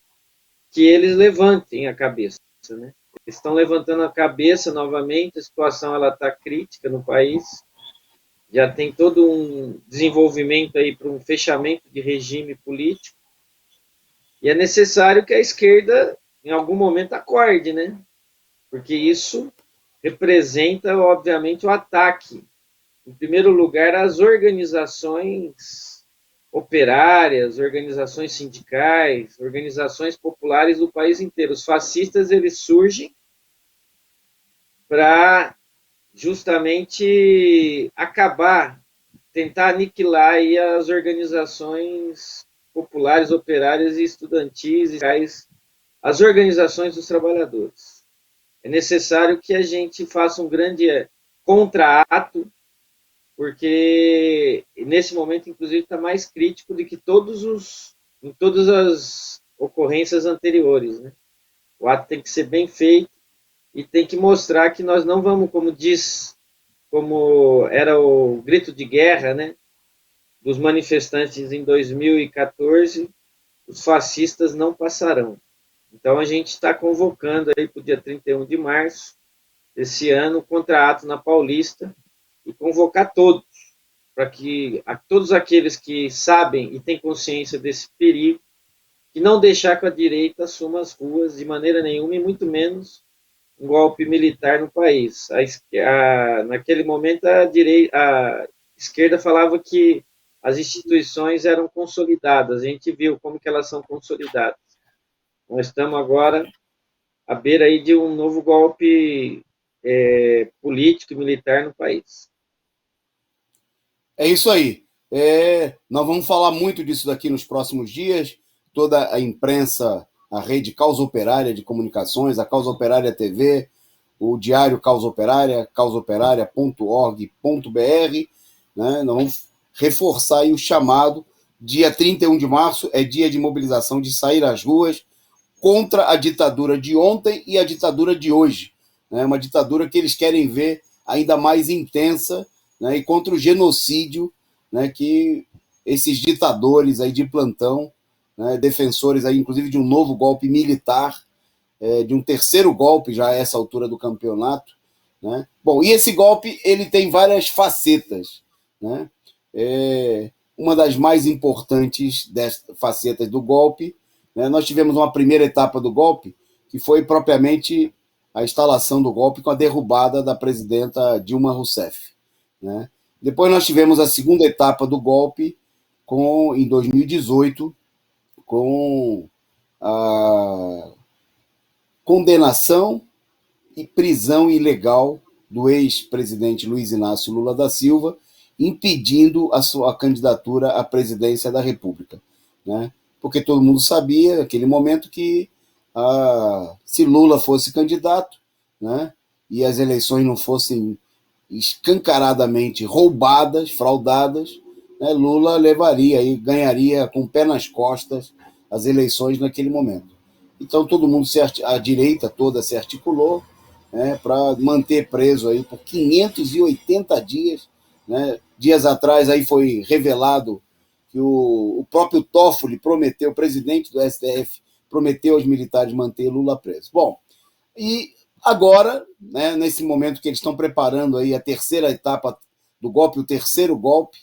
que eles levantem a cabeça, né? Eles estão levantando a cabeça novamente, a situação está crítica no país, já tem todo um desenvolvimento aí para um fechamento de regime político, e é necessário que a esquerda, em algum momento, acorde, né? Porque isso representa, obviamente, o ataque, em primeiro lugar, às organizações operárias, organizações sindicais, organizações populares do país inteiro. Os fascistas, eles surgem para justamente acabar, tentar aniquilar aí as organizações populares, operárias e estudantis, as organizações dos trabalhadores. É necessário que a gente faça um grande contra-ato, porque nesse momento, inclusive, está mais crítico do que em todas as ocorrências anteriores, né? O ato tem que ser bem feito e tem que mostrar que nós não vamos, como era o grito de guerra, né, dos manifestantes em 2014, os fascistas não passarão. Então a gente está convocando aí para o dia 31 de março desse ano, contra-ato na Paulista, e convocar todos, para que todos aqueles que sabem e têm consciência desse perigo, e não deixar que a direita assuma as ruas de maneira nenhuma, e muito menos um golpe militar no país. Naquele momento, a esquerda falava que as instituições eram consolidadas. A gente viu como que elas são consolidadas. Nós estamos agora à beira aí de um novo golpe político e militar no país. É isso aí. Nós vamos falar muito disso daqui nos próximos dias. Toda a imprensa, a rede Causa Operária de Comunicações, a Causa Operária TV, o Diário Causa Operária, causaoperaria.org.br, né? Nós vamos reforçar aí o chamado. Dia 31 de março é dia de mobilização, de sair às ruas contra a ditadura de ontem e a ditadura de hoje. Né? Uma ditadura que eles querem ver ainda mais intensa, né? E contra o genocídio, né? Que esses ditadores aí de plantão, né? Defensores aí, inclusive, de um novo golpe militar, de um terceiro golpe já a essa altura do campeonato, né? Bom, e esse golpe ele tem várias facetas, né? Uma das mais importantes facetas do golpe, né? Nós tivemos uma primeira etapa do golpe, que foi propriamente a instalação do golpe com a derrubada da presidenta Dilma Rousseff, né? Depois nós tivemos a segunda etapa do golpe, em 2018, com a condenação e prisão ilegal do ex-presidente Luiz Inácio Lula da Silva, impedindo a sua candidatura à presidência da República, né? Porque todo mundo sabia, naquele momento, que se Lula fosse candidato, né, e as eleições não fossem escancaradamente roubadas, fraudadas, né, Lula levaria e ganharia com o pé nas costas as eleições naquele momento. Então todo mundo, a direita toda se articulou, né, para manter preso aí por 580 dias. Né? Dias atrás aí foi revelado que o próprio Toffoli prometeu, o presidente do STF, prometeu aos militares manter Lula preso. Bom, e agora, né, nesse momento que eles estão preparando aí a terceira etapa do golpe, o terceiro golpe,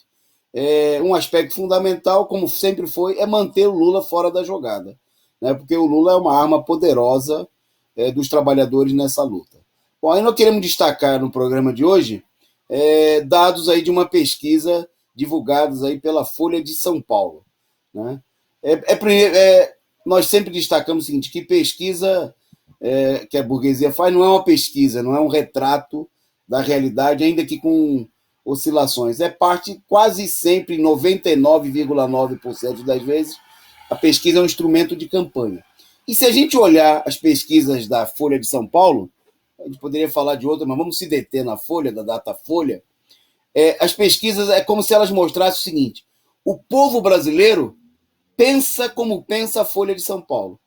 um aspecto fundamental, como sempre foi, é manter o Lula fora da jogada, né, porque o Lula é uma arma poderosa dos trabalhadores nessa luta. Bom, aí nós queremos destacar no programa de hoje dados aí de uma pesquisa divulgados aí pela Folha de São Paulo, né? Nós sempre destacamos o seguinte, que pesquisa que a burguesia faz não é uma pesquisa, não é um retrato da realidade, ainda que com oscilações. É parte quase sempre, 99,9% das vezes, a pesquisa é um instrumento de campanha. E se a gente olhar as pesquisas da Folha de São Paulo, a gente poderia falar de outra, mas vamos se deter na Folha, da Datafolha. As pesquisas é como se elas mostrassem o seguinte: o povo brasileiro pensa como pensa a Folha de São Paulo.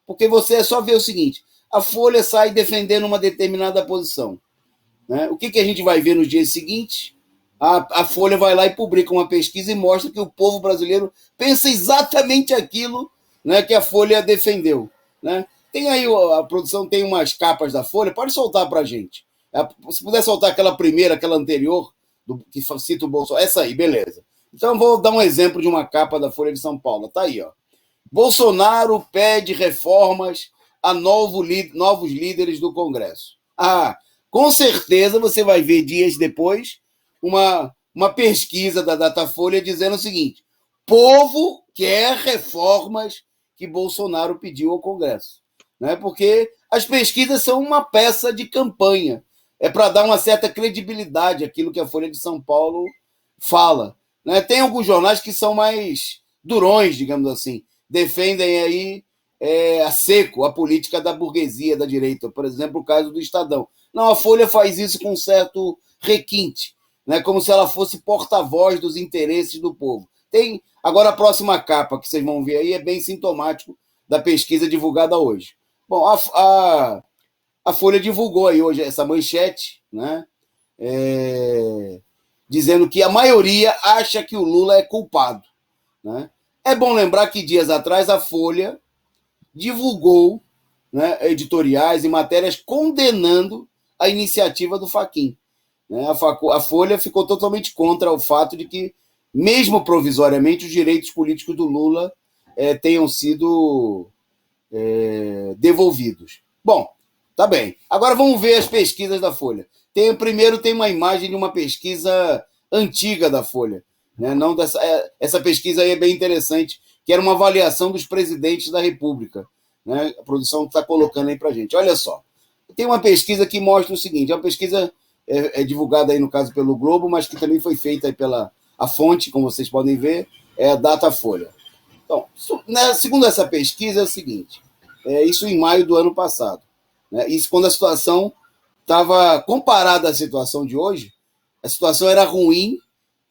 Porque você é só ver o seguinte: a Folha sai defendendo uma determinada posição, né? O que a gente vai ver nos dias seguintes? A Folha vai lá e publica uma pesquisa e mostra que o povo brasileiro pensa exatamente aquilo, né, que a Folha defendeu, né? Tem aí, a produção tem umas capas da Folha, pode soltar para a gente. Se puder soltar aquela primeira, aquela anterior, que cita o Bolsonaro, essa aí, beleza. Então vou dar um exemplo de uma capa da Folha de São Paulo. Tá aí, ó. Bolsonaro pede reformas a novos líderes do Congresso. Com certeza você vai ver dias depois uma pesquisa da Datafolha dizendo o seguinte: povo quer reformas que Bolsonaro pediu ao Congresso, né? Porque as pesquisas são uma peça de campanha, é para dar uma certa credibilidade àquilo que a Folha de São Paulo fala, né? Tem alguns jornais que são mais durões, digamos assim, defendem aí a seco a política da burguesia, da direita, por exemplo, o caso do Estadão. Não, a Folha faz isso com certo requinte, né? Como se ela fosse porta-voz dos interesses do povo. Agora a próxima capa que vocês vão ver aí é bem sintomático da pesquisa divulgada hoje. Bom, a Folha divulgou aí hoje essa manchete, né? Dizendo que a maioria acha que o Lula é culpado, né? É bom lembrar que dias atrás a Folha divulgou, né, editoriais e matérias condenando a iniciativa do Fachin, né? A Folha ficou totalmente contra o fato de que, mesmo provisoriamente, os direitos políticos do Lula tenham sido devolvidos. Bom, tá bem. Agora vamos ver as pesquisas da Folha. Primeiro tem uma imagem de uma pesquisa antiga da Folha, né? Não essa pesquisa aí é bem interessante, que era uma avaliação dos presidentes da República, né? A produção está colocando aí para a gente. Olha só, tem uma pesquisa que mostra o seguinte: é uma pesquisa divulgada aí, no caso, pelo Globo, mas que também foi feita aí a fonte, como vocês podem ver, é a Datafolha. Então, segundo essa pesquisa, é o seguinte: isso em maio do ano passado, né? Isso quando a situação estava comparada à situação de hoje, a situação era ruim,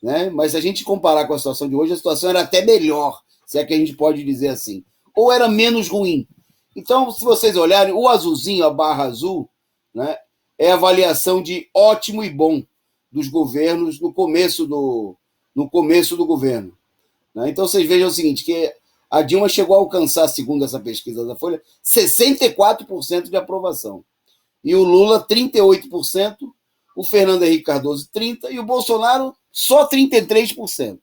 né? Mas se a gente comparar com a situação de hoje, a situação era até melhor, se é que a gente pode dizer assim, ou era menos ruim. Então, se vocês olharem, o azulzinho, a barra azul, né, é a avaliação de ótimo e bom dos governos no começo do governo, né? Então, vocês vejam o seguinte, que a Dilma chegou a alcançar, segundo essa pesquisa da Folha, 64% de aprovação. E o Lula, 38%, o Fernando Henrique Cardoso, 30%, e o Bolsonaro, só 33%.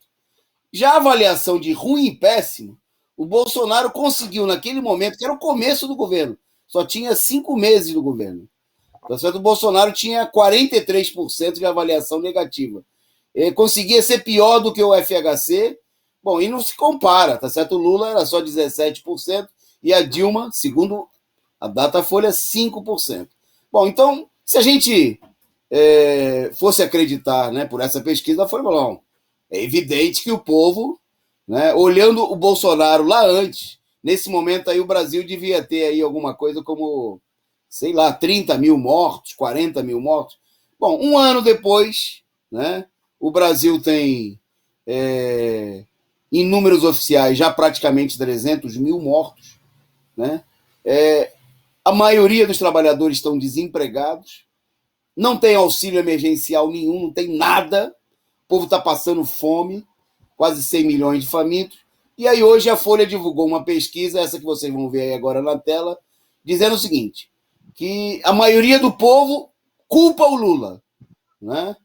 Já a avaliação de ruim e péssimo, o Bolsonaro conseguiu, naquele momento, que era o começo do governo, só tinha 5 meses do governo. Tá certo? O Bolsonaro tinha 43% de avaliação negativa. Ele conseguia ser pior do que o FHC, bom, e não se compara, tá certo? O Lula era só 17% e a Dilma, segundo a Datafolha, 5%. Bom, então, se a gente fosse acreditar, né, por essa pesquisa, foi bom. É evidente que o povo, né, olhando o Bolsonaro lá antes, nesse momento aí o Brasil devia ter aí alguma coisa como, sei lá, 30 mil mortos, 40 mil mortos. Bom, um ano depois, né, o Brasil tem, em números oficiais, já praticamente 300 mil mortos, né? A maioria dos trabalhadores estão desempregados, não tem auxílio emergencial nenhum, não tem nada, o povo está passando fome, quase 100 milhões de famintos. E aí hoje a Folha divulgou uma pesquisa, essa que vocês vão ver aí agora na tela, dizendo o seguinte, que a maioria do povo culpa o Lula, né?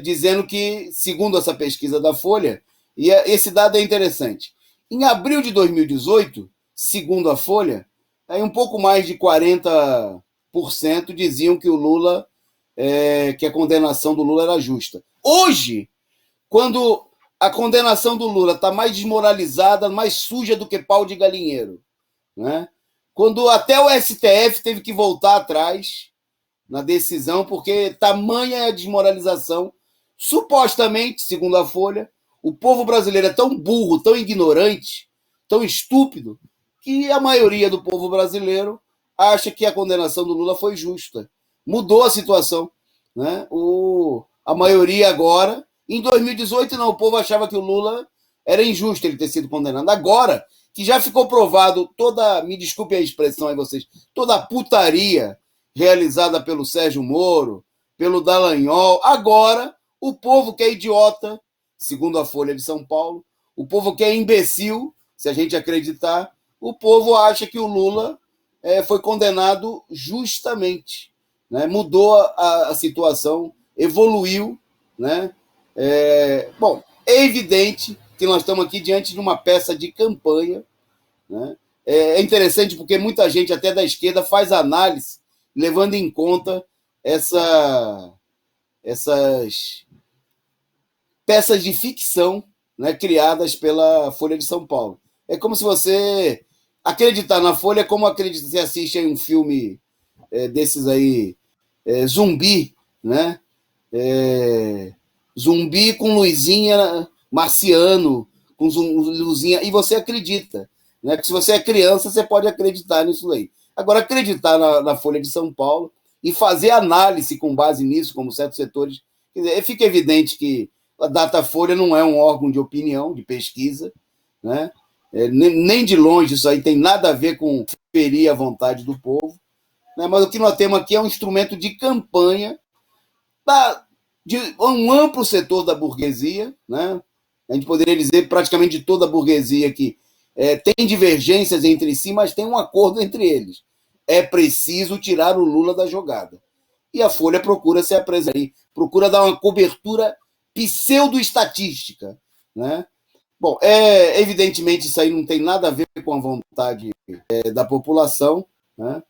Dizendo que, segundo essa pesquisa da Folha, e esse dado é interessante, em abril de 2018, segundo a Folha, aí um pouco mais de 40% diziam que o Lula, que a condenação do Lula era justa. Hoje, quando a condenação do Lula está mais desmoralizada, mais suja do que pau de galinheiro, né? Quando até o STF teve que voltar atrás na decisão, porque tamanha é a desmoralização, supostamente, segundo a Folha, o povo brasileiro é tão burro, tão ignorante, tão estúpido, que a maioria do povo brasileiro acha que a condenação do Lula foi justa. Mudou a situação, né? A maioria agora, em 2018 não, o povo achava que o Lula era injusto ele ter sido condenado. Agora, que já ficou provado toda, me desculpe a expressão aí vocês, toda a putaria realizada pelo Sérgio Moro, pelo Dallagnol, agora o povo que é idiota, segundo a Folha de São Paulo, o povo que é imbecil, se a gente acreditar, o povo acha que o Lula foi condenado justamente, né? Mudou a situação, evoluiu, né? Bom, é evidente que nós estamos aqui diante de uma peça de campanha, né? É interessante porque muita gente, até da esquerda, faz análise levando em conta essas peças de ficção, né, criadas pela Folha de São Paulo. É como se você acreditar na Folha, é como acreditar, você assiste aí um filme desses aí, zumbi, né? Zumbi com luzinha, marciano, com luzinha, e você acredita, né? Porque se você é criança, você pode acreditar nisso aí. Agora, acreditar na Folha de São Paulo e fazer análise com base nisso, como certos setores, quer dizer, fica evidente que a Datafolha não é um órgão de opinião, de pesquisa, né? Nem de longe isso aí tem nada a ver com ferir a vontade do povo, né? Mas o que nós temos aqui é um instrumento de campanha de um amplo setor da burguesia, né? A gente poderia dizer praticamente de toda a burguesia que tem divergências entre si, mas tem um acordo entre eles. É preciso tirar o Lula da jogada. E a Folha procura se apresentar, procura dar uma cobertura pseudo-estatística, né? Bom, evidentemente isso aí não tem nada a ver com a vontade da população, né?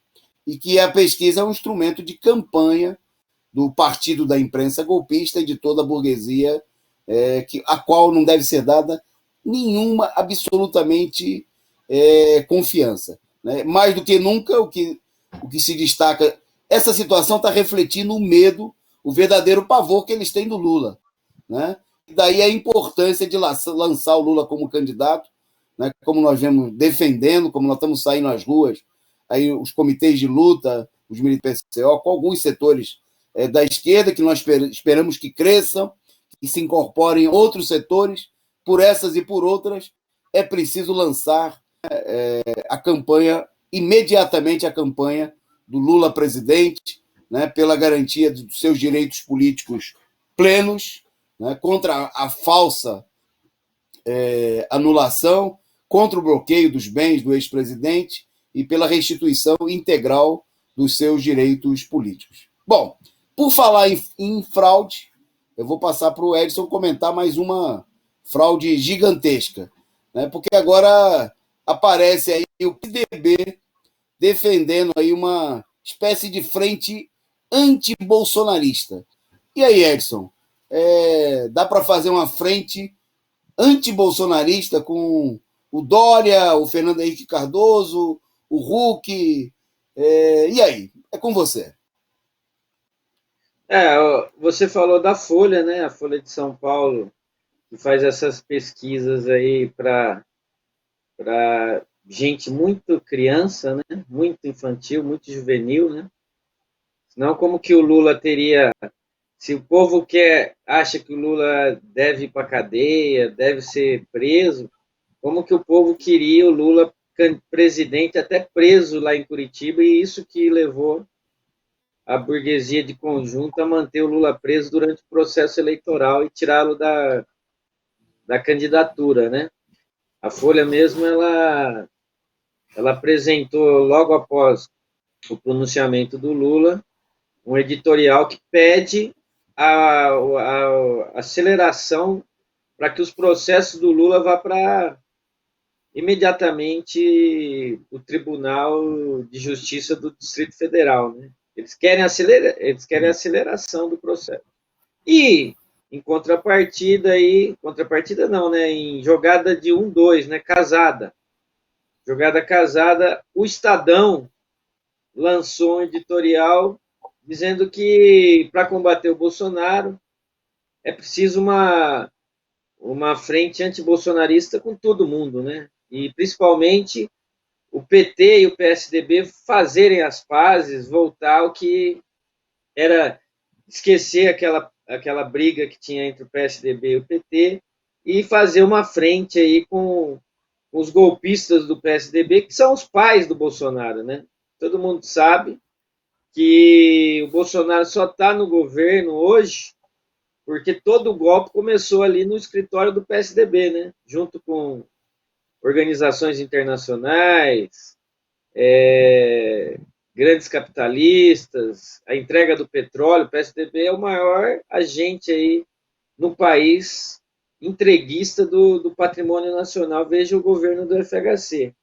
E que a pesquisa é um instrumento de campanha do partido da imprensa golpista e de toda a burguesia, a qual não deve ser dada nenhuma, absolutamente, confiança, né? Mais do que nunca, o que se destaca, essa situação está refletindo o medo, o verdadeiro pavor que eles têm do Lula, né? Daí a importância de lançar o Lula como candidato, né? Como nós vemos defendendo, como nós estamos saindo às ruas, aí os comitês de luta, os militantes do PCO, com alguns setores da esquerda, que nós esperamos que cresçam, que se incorporem outros setores, por essas e por outras, é preciso lançar a campanha, imediatamente a campanha do Lula presidente, né, pela garantia dos seus direitos políticos plenos, né, contra a falsa anulação, contra o bloqueio dos bens do ex-presidente e pela restituição integral dos seus direitos políticos. Bom, por falar em fraude, eu vou passar para o Edson comentar mais uma fraude gigantesca, né, porque agora aparece aí o PDB defendendo aí uma espécie de frente anti-bolsonarista. E aí, Edson, dá para fazer uma frente anti-bolsonarista com o Dória, o Fernando Henrique Cardoso, o Huck, e aí? É com você. Você falou da Folha, né? A Folha de São Paulo, que faz essas pesquisas aí para gente muito criança, né? Muito infantil, muito juvenil, né? Senão, como que o Lula teria... Se o povo acha que o Lula deve ir para a cadeia, deve ser preso, como que o povo queria o Lula presidente, até preso lá em Curitiba, e isso que levou a burguesia de conjunto a manter o Lula preso durante o processo eleitoral e tirá-lo da candidatura, né? A Folha mesmo, ela apresentou, logo após o pronunciamento do Lula, um editorial que pede a aceleração para que os processos do Lula vá para imediatamente o Tribunal de Justiça do Distrito Federal, né? Eles querem a aceleração do processo. E, em contrapartida, contrapartida não, né? Em jogada de 1-2, né? Jogada casada, o Estadão lançou um editorial dizendo que, para combater o Bolsonaro, é preciso uma frente antibolsonarista com todo mundo, né? E, principalmente, o PT e o PSDB fazerem as pazes, voltar ao que era esquecer aquela briga que tinha entre o PSDB e o PT e fazer uma frente aí com os golpistas do PSDB, que são os pais do Bolsonaro, né? Todo mundo sabe que o Bolsonaro só está no governo hoje porque todo o golpe começou ali no escritório do PSDB, né? Junto com organizações internacionais, grandes capitalistas, a entrega do petróleo. O PSDB é o maior agente aí no país entreguista do patrimônio nacional, veja o governo do FHC.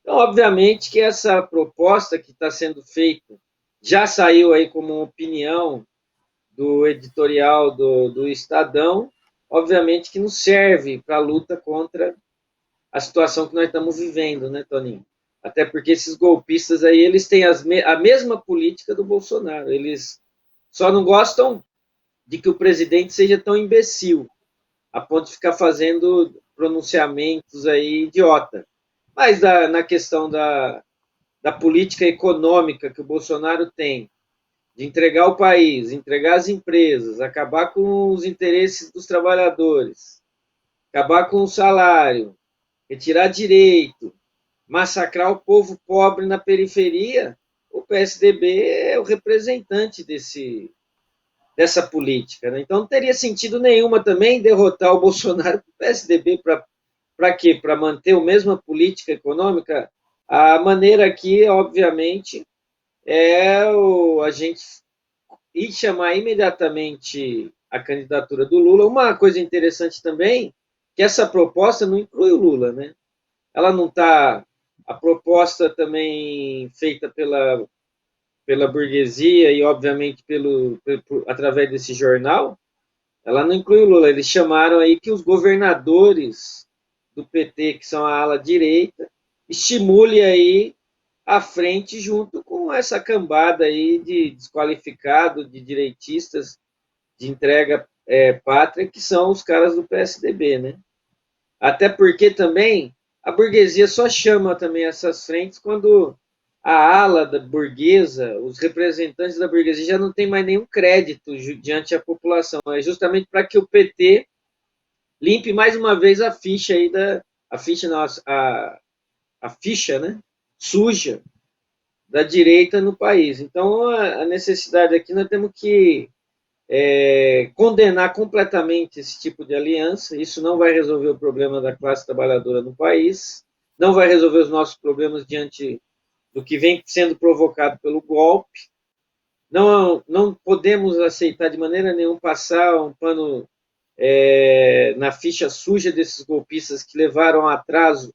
Então, obviamente que essa proposta que está sendo feita já saiu aí como uma opinião do editorial do Estadão, obviamente que não serve para a luta contra a situação que nós estamos vivendo, né, Toninho? Até porque esses golpistas aí, eles têm a mesma política do Bolsonaro, eles só não gostam de que o presidente seja tão imbecil, a ponto de ficar fazendo pronunciamentos aí idiota. Mas na questão da política econômica que o Bolsonaro tem, de entregar o país, entregar as empresas, acabar com os interesses dos trabalhadores, acabar com o salário, retirar direito, massacrar o povo pobre na periferia, o PSDB é o representante dessa política. Né? Então não teria sentido nenhuma também derrotar o Bolsonaro com o PSDB para quê? Para manter a mesma política econômica? A maneira aqui, obviamente, é a gente ir chamar imediatamente a candidatura do Lula. Uma coisa interessante também, que essa proposta não inclui o Lula, né? Ela não está... A proposta também feita pela burguesia e, obviamente, através desse jornal, ela não inclui o Lula. Eles chamaram aí que os governadores do PT, que são a ala direita, estimule aí a frente junto com essa cambada aí de desqualificado, de direitistas, de entrega pátria, que são os caras do PSDB, né? Até porque também a burguesia só chama também essas frentes quando a ala da burguesa, os representantes da burguesia já não tem mais nenhum crédito diante da população. É justamente para que o PT limpe mais uma vez a ficha aí a ficha, né, suja da direita no país. Então, a necessidade aqui, nós temos que condenar completamente esse tipo de aliança. Isso não vai resolver o problema da classe trabalhadora no país, não vai resolver os nossos problemas diante do que vem sendo provocado pelo golpe. Não podemos aceitar de maneira nenhuma passar um pano na ficha suja desses golpistas que levaram a atraso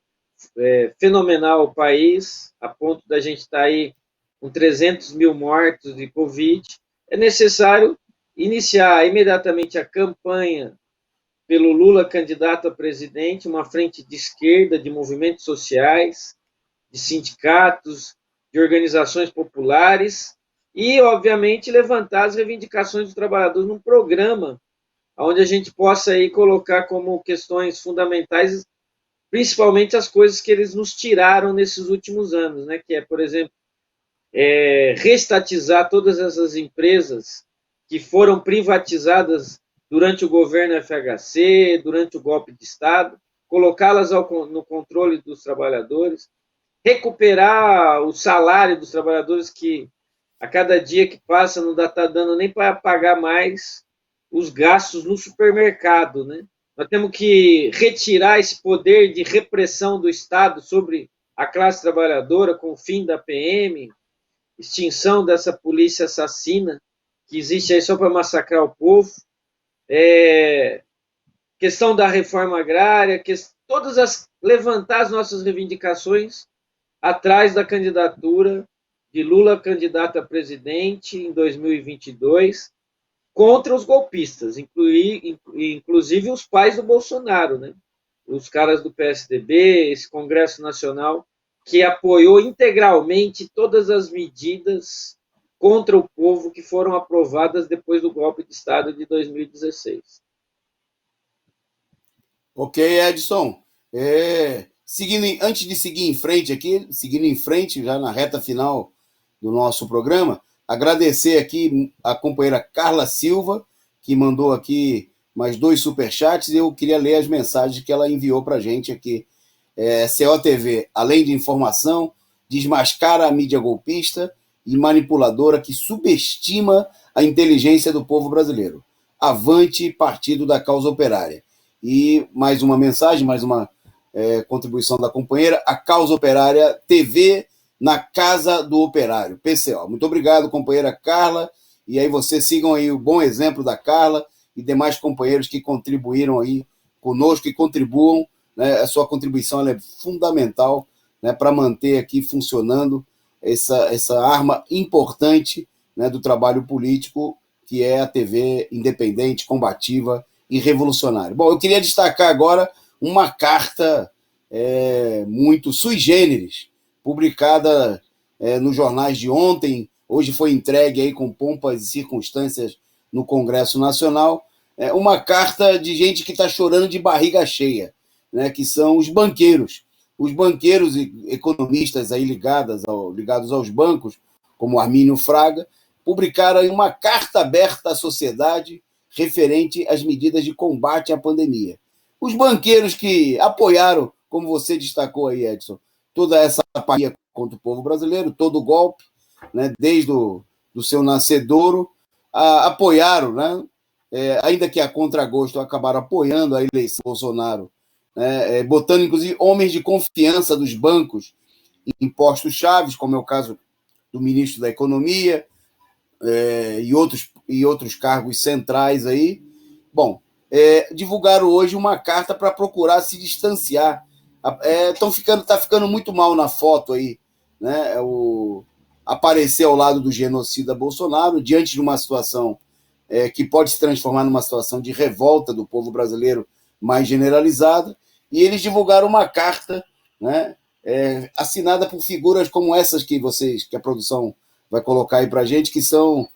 fenomenal ao país, a ponto da gente estar aí com 300 mil mortos de Covid. É necessário iniciar imediatamente a campanha pelo Lula candidato a presidente, uma frente de esquerda, de movimentos sociais, de sindicatos, de organizações populares e, obviamente, levantar as reivindicações dos trabalhadores num programa onde a gente possa aí colocar como questões fundamentais, principalmente as coisas que eles nos tiraram nesses últimos anos, né? Que é, por exemplo, reestatizar todas essas empresas que foram privatizadas durante o governo FHC, durante o golpe de Estado, colocá-las no controle dos trabalhadores, recuperar o salário dos trabalhadores que a cada dia que passa não está dando nem para pagar mais os gastos no supermercado, né? Nós temos que retirar esse poder de repressão do Estado sobre a classe trabalhadora com o fim da PM, extinção dessa polícia assassina que existe aí só para massacrar o povo, questão da reforma agrária, levantar as nossas reivindicações atrás da candidatura de Lula candidato a presidente em 2022 contra os golpistas, inclusive os pais do Bolsonaro, né? Os caras do PSDB, esse Congresso Nacional que apoiou integralmente todas as medidas contra o povo que foram aprovadas depois do golpe de Estado de 2016. Ok, Edson. Antes de seguir em frente aqui, seguindo em frente, já na reta final do nosso programa, agradecer aqui a companheira Carla Silva, que mandou aqui mais 2 superchats, e eu queria ler as mensagens que ela enviou para a gente aqui. COTV, além de informação, desmascara a mídia golpista e manipuladora que subestima a inteligência do povo brasileiro. Avante, Partido da Causa Operária. E mais uma mensagem, mais uma contribuição da companheira, a Causa Operária TV na Casa do Operário, PCO. Muito obrigado, companheira Carla, e aí vocês sigam aí o bom exemplo da Carla e demais companheiros que contribuíram aí conosco e contribuam, né? A sua contribuição ela é fundamental, né, para manter aqui funcionando essa arma importante, né, do trabalho político, que é a TV independente, combativa e revolucionária. Bom, eu queria destacar agora uma carta muito sui generis, publicada nos jornais de ontem, hoje foi entregue aí com pompas e circunstâncias no Congresso Nacional, uma carta de gente que está chorando de barriga cheia, né, que são os banqueiros. Os banqueiros e economistas aí ligados aos bancos, como Armínio Fraga, publicaram aí uma carta aberta à sociedade referente às medidas de combate à pandemia. Os banqueiros que apoiaram, como você destacou aí, Edson, toda essa parceria contra o povo brasileiro, todo o golpe, né, desde do seu nascedouro, apoiaram, né, ainda que a contragosto acabaram apoiando a eleição do Bolsonaro, né, botando, inclusive, homens de confiança dos bancos em postos chaves, como é o caso do ministro da Economia e outros cargos centrais aí. Bom, divulgaram hoje uma carta para procurar se distanciar. Tá ficando muito mal na foto aí, né? Aparecer ao lado do genocida Bolsonaro, diante de uma situação que pode se transformar numa situação de revolta do povo brasileiro mais generalizada, e eles divulgaram uma carta, né, assinada por figuras como essas que a produção vai colocar aí para a gente, que são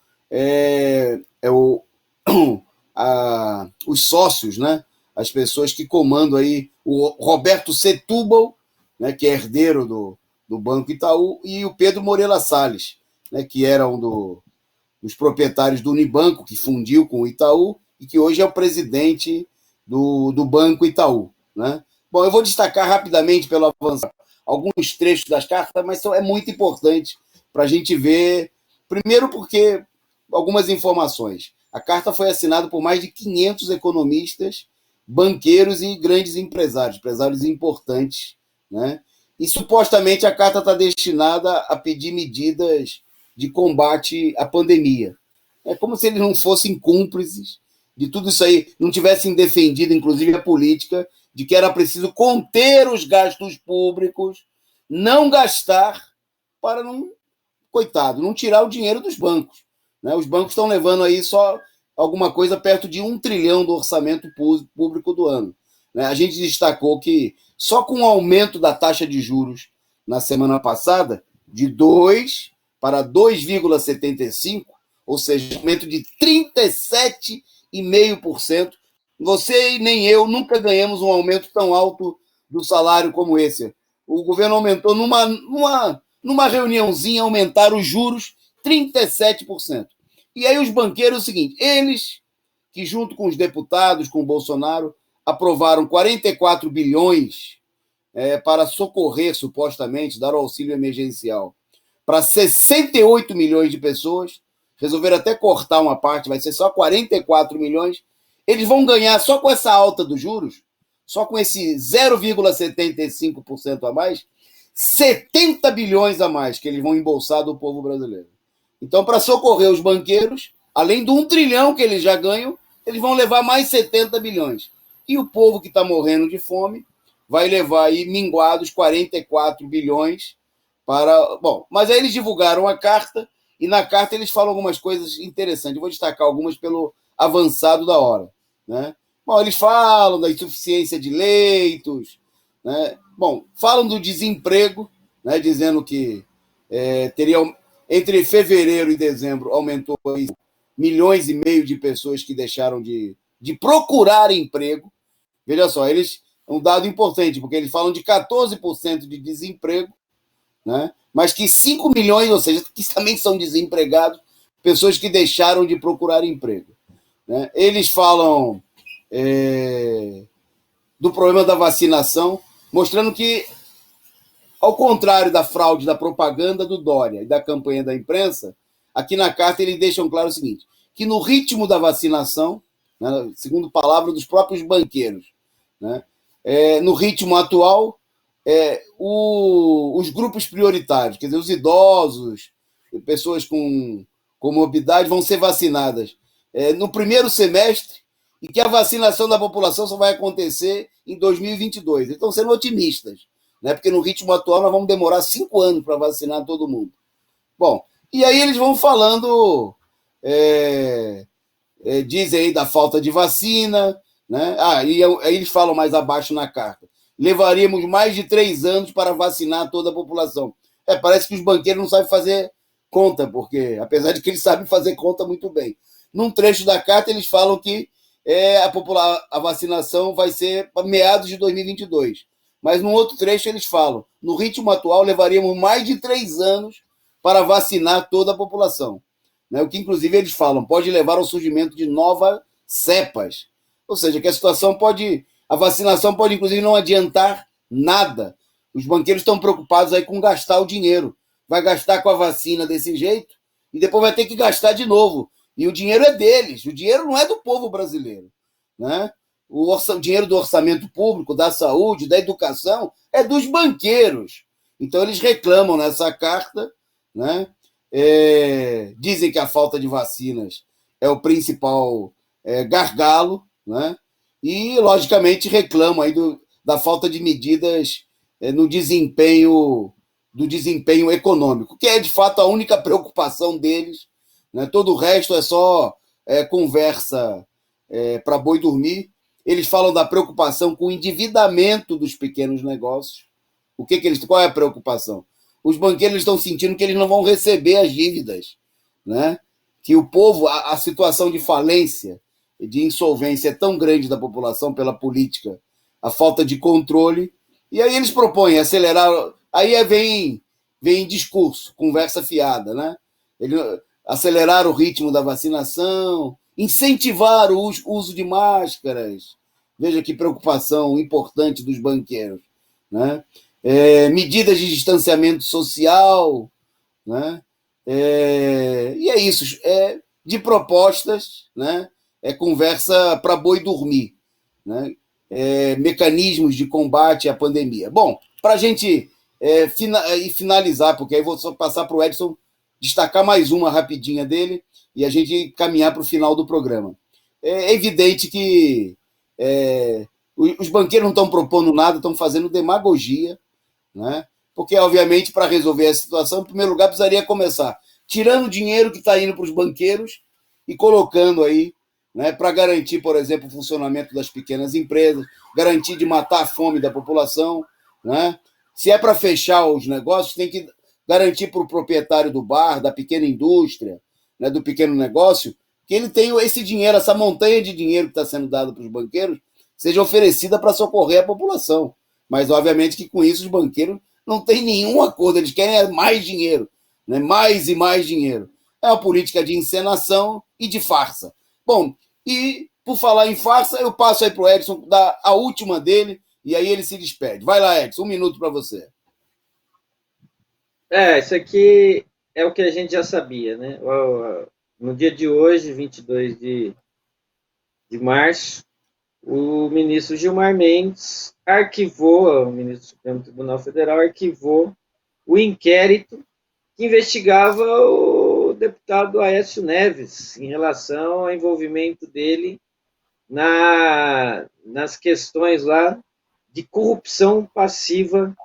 os sócios, né, as pessoas que comandam aí, o Roberto Setúbal, né, que é herdeiro do Banco Itaú, e o Pedro Moreira Salles, né, que era um dos proprietários do Unibanco, que fundiu com o Itaú, e que hoje é o presidente do Banco Itaú, né? Bom, eu vou destacar rapidamente, pelo avanço, alguns trechos das cartas, mas é muito importante para a gente ver, primeiro porque algumas informações. A carta foi assinada por mais de 500 economistas, banqueiros e grandes empresários importantes, né? E supostamente a carta está destinada a pedir medidas de combate à pandemia. É como se eles não fossem cúmplices de tudo isso aí, não tivessem defendido, inclusive, a política de que era preciso conter os gastos públicos, não gastar para não tirar o dinheiro dos bancos, né? Os bancos estão levando aí só alguma coisa perto de 1 trilhão do orçamento público do ano, né? A gente destacou que só com o aumento da taxa de juros na semana passada, de 2 para 2,75, ou seja, um aumento de 37,5%, você e nem eu nunca ganhamos um aumento tão alto do salário como esse. O governo aumentou numa reuniãozinha, aumentaram os juros 37%. E aí os banqueiros, é o seguinte, eles que junto com os deputados, com o Bolsonaro, aprovaram 44 bilhões para socorrer, supostamente, dar o auxílio emergencial para 68 milhões de pessoas, resolveram até cortar uma parte, vai ser só 44 milhões, eles vão ganhar só com essa alta dos juros, só com esse 0,75% a mais, 70 bilhões a mais que eles vão embolsar do povo brasileiro. Então, para socorrer os banqueiros, além do 1 trilhão que eles já ganham, eles vão levar mais 70 bilhões. E o povo que está morrendo de fome vai levar aí minguados 44 bilhões para... Bom, mas aí eles divulgaram a carta, e na carta eles falam algumas coisas interessantes. Eu vou destacar algumas pelo avançado da hora, né? Bom, eles falam da insuficiência de leitos, né? Bom, falam do desemprego, né? Dizendo que teria, entre fevereiro e dezembro, aumentou 1,5 milhões de pessoas que deixaram de procurar emprego. Veja só, eles um dado importante, porque eles falam de 14% de desemprego, né? Mas que 5 milhões, ou seja, que também são desempregados, pessoas que deixaram de procurar emprego, né? Eles falam do problema da vacinação, mostrando que, ao contrário da fraude, da propaganda do Dória e da campanha da imprensa, aqui na carta eles deixam claro o seguinte, que no ritmo da vacinação, né, segundo palavra dos próprios banqueiros, né, no ritmo atual, os grupos prioritários, quer dizer, os idosos, pessoas com morbidade vão ser vacinadas no primeiro semestre e que a vacinação da população só vai acontecer em 2022. Eles estão sendo otimistas, né? Porque no ritmo atual nós vamos demorar 5 anos para vacinar todo mundo. Bom, e aí eles vão falando, dizem aí da falta de vacina, né? E aí eles falam mais abaixo na carta. Levaríamos mais de 3 anos para vacinar toda a população. Parece que os banqueiros não sabem fazer conta, porque, apesar de que eles sabem fazer conta muito bem. Num trecho da carta, eles falam que a vacinação vai ser para meados de 2022. Mas num outro trecho eles falam, no ritmo atual levaríamos mais de 3 anos para vacinar toda a população. Né? O que, inclusive, eles falam, pode levar ao surgimento de novas cepas. Ou seja, que a vacinação pode, inclusive, não adiantar nada. Os banqueiros estão preocupados aí com gastar o dinheiro. Vai gastar com a vacina desse jeito e depois vai ter que gastar de novo. E o dinheiro é deles, o dinheiro não é do povo brasileiro, né? O dinheiro do orçamento público, da saúde, da educação, é dos banqueiros. Então, eles reclamam nessa carta, né? Dizem que a falta de vacinas é o principal gargalo, né? E, logicamente, reclamam aí da falta de medidas no desempenho econômico, que é, de fato, a única preocupação deles, né? Todo o resto é só conversa para boi dormir. Eles falam da preocupação com o endividamento dos pequenos negócios. Qual é a preocupação? Os banqueiros estão sentindo que eles não vão receber as dívidas, né? Que o povo, a situação de falência, de insolvência é tão grande da população pela política, a falta de controle, e aí eles propõem acelerar. Aí vem discurso, conversa fiada, né? Acelerar o ritmo da vacinação, incentivar o uso de máscaras. Veja que preocupação importante dos banqueiros, né? Medidas de distanciamento social, né? E é isso, de propostas, né? Conversa para boi dormir, né? Mecanismos de combate à pandemia. Bom, para a gente finalizar, porque aí vou só passar para o Edson destacar mais uma rapidinha dele e a gente caminhar para o final do programa. É evidente que os banqueiros não estão propondo nada, estão fazendo demagogia, né? Porque, obviamente, para resolver a situação, em primeiro lugar, precisaria começar tirando o dinheiro que está indo para os banqueiros e colocando aí, né, para garantir, por exemplo, o funcionamento das pequenas empresas, garantir de matar a fome da população, né? Se é para fechar os negócios, tem que garantir para o proprietário do bar, da pequena indústria, né, do pequeno negócio, que ele tenha esse dinheiro, essa montanha de dinheiro que está sendo dado para os banqueiros, seja oferecida para socorrer a população. Mas, obviamente, que com isso os banqueiros não têm nenhum acordo, eles querem mais dinheiro, né? Mais e mais dinheiro. É uma política de encenação e de farsa. Bom, e por falar em farsa, eu passo aí para o Edson dar a última dele, e aí ele se despede. Vai lá, Edson, 1 minuto para você. Isso aqui é o que a gente já sabia, né? No dia de hoje, 22 de março, o ministro Gilmar Mendes o ministro do Supremo Tribunal Federal arquivou o inquérito que investigava o deputado Aécio Neves em relação ao envolvimento dele nas questões lá de corrupção passiva,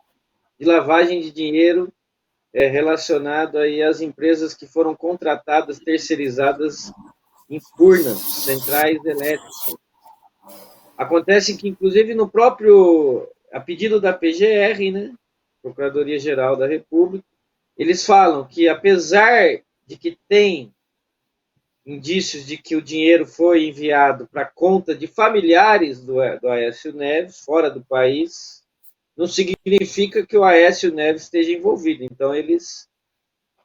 de lavagem de dinheiro relacionado aí às empresas que foram contratadas, terceirizadas em Furnas, centrais elétricas. Acontece que, inclusive, a pedido da PGR, né, Procuradoria-Geral da República, eles falam que, apesar de que tem indícios de que o dinheiro foi enviado para a conta de familiares do Aécio Neves, fora do país, não significa que o Aécio Neves esteja envolvido. Então, eles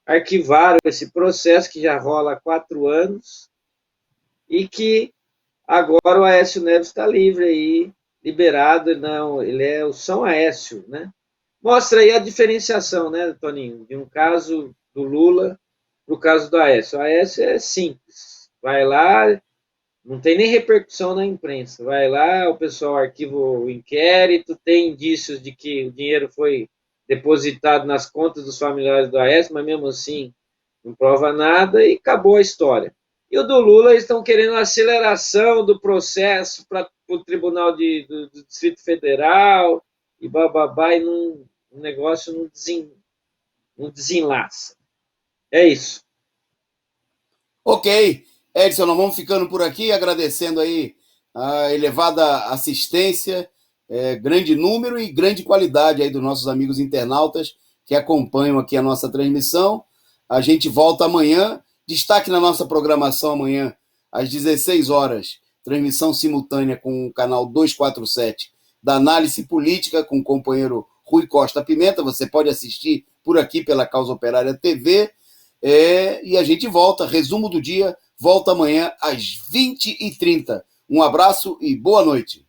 arquivaram esse processo que já rola há 4 anos e que agora o Aécio Neves está livre aí, liberado, não, ele é o São Aécio, né? Mostra aí a diferenciação, né, Toninho, de um caso do Lula para o caso do Aécio. O Aécio é simples, vai lá, não tem nem repercussão na imprensa, vai lá, o pessoal arquiva o inquérito, tem indícios de que o dinheiro foi depositado nas contas dos familiares do Aécio, mas mesmo assim não prova nada e acabou a história. E o do Lula, eles estão querendo a aceleração do processo para o Tribunal do Distrito Federal e bababá, e o negócio não desenlaça. É isso. Ok, Edson, nós vamos ficando por aqui, agradecendo aí a elevada assistência, grande número e grande qualidade aí dos nossos amigos internautas que acompanham aqui a nossa transmissão. A gente volta amanhã, destaque na nossa programação amanhã, às 16 horas, transmissão simultânea com o canal 247 da Análise Política com o companheiro Rui Costa Pimenta. Você pode assistir por aqui pela Causa Operária TV. E a gente volta, resumo do dia, volta amanhã às 20h30. Um abraço e boa noite.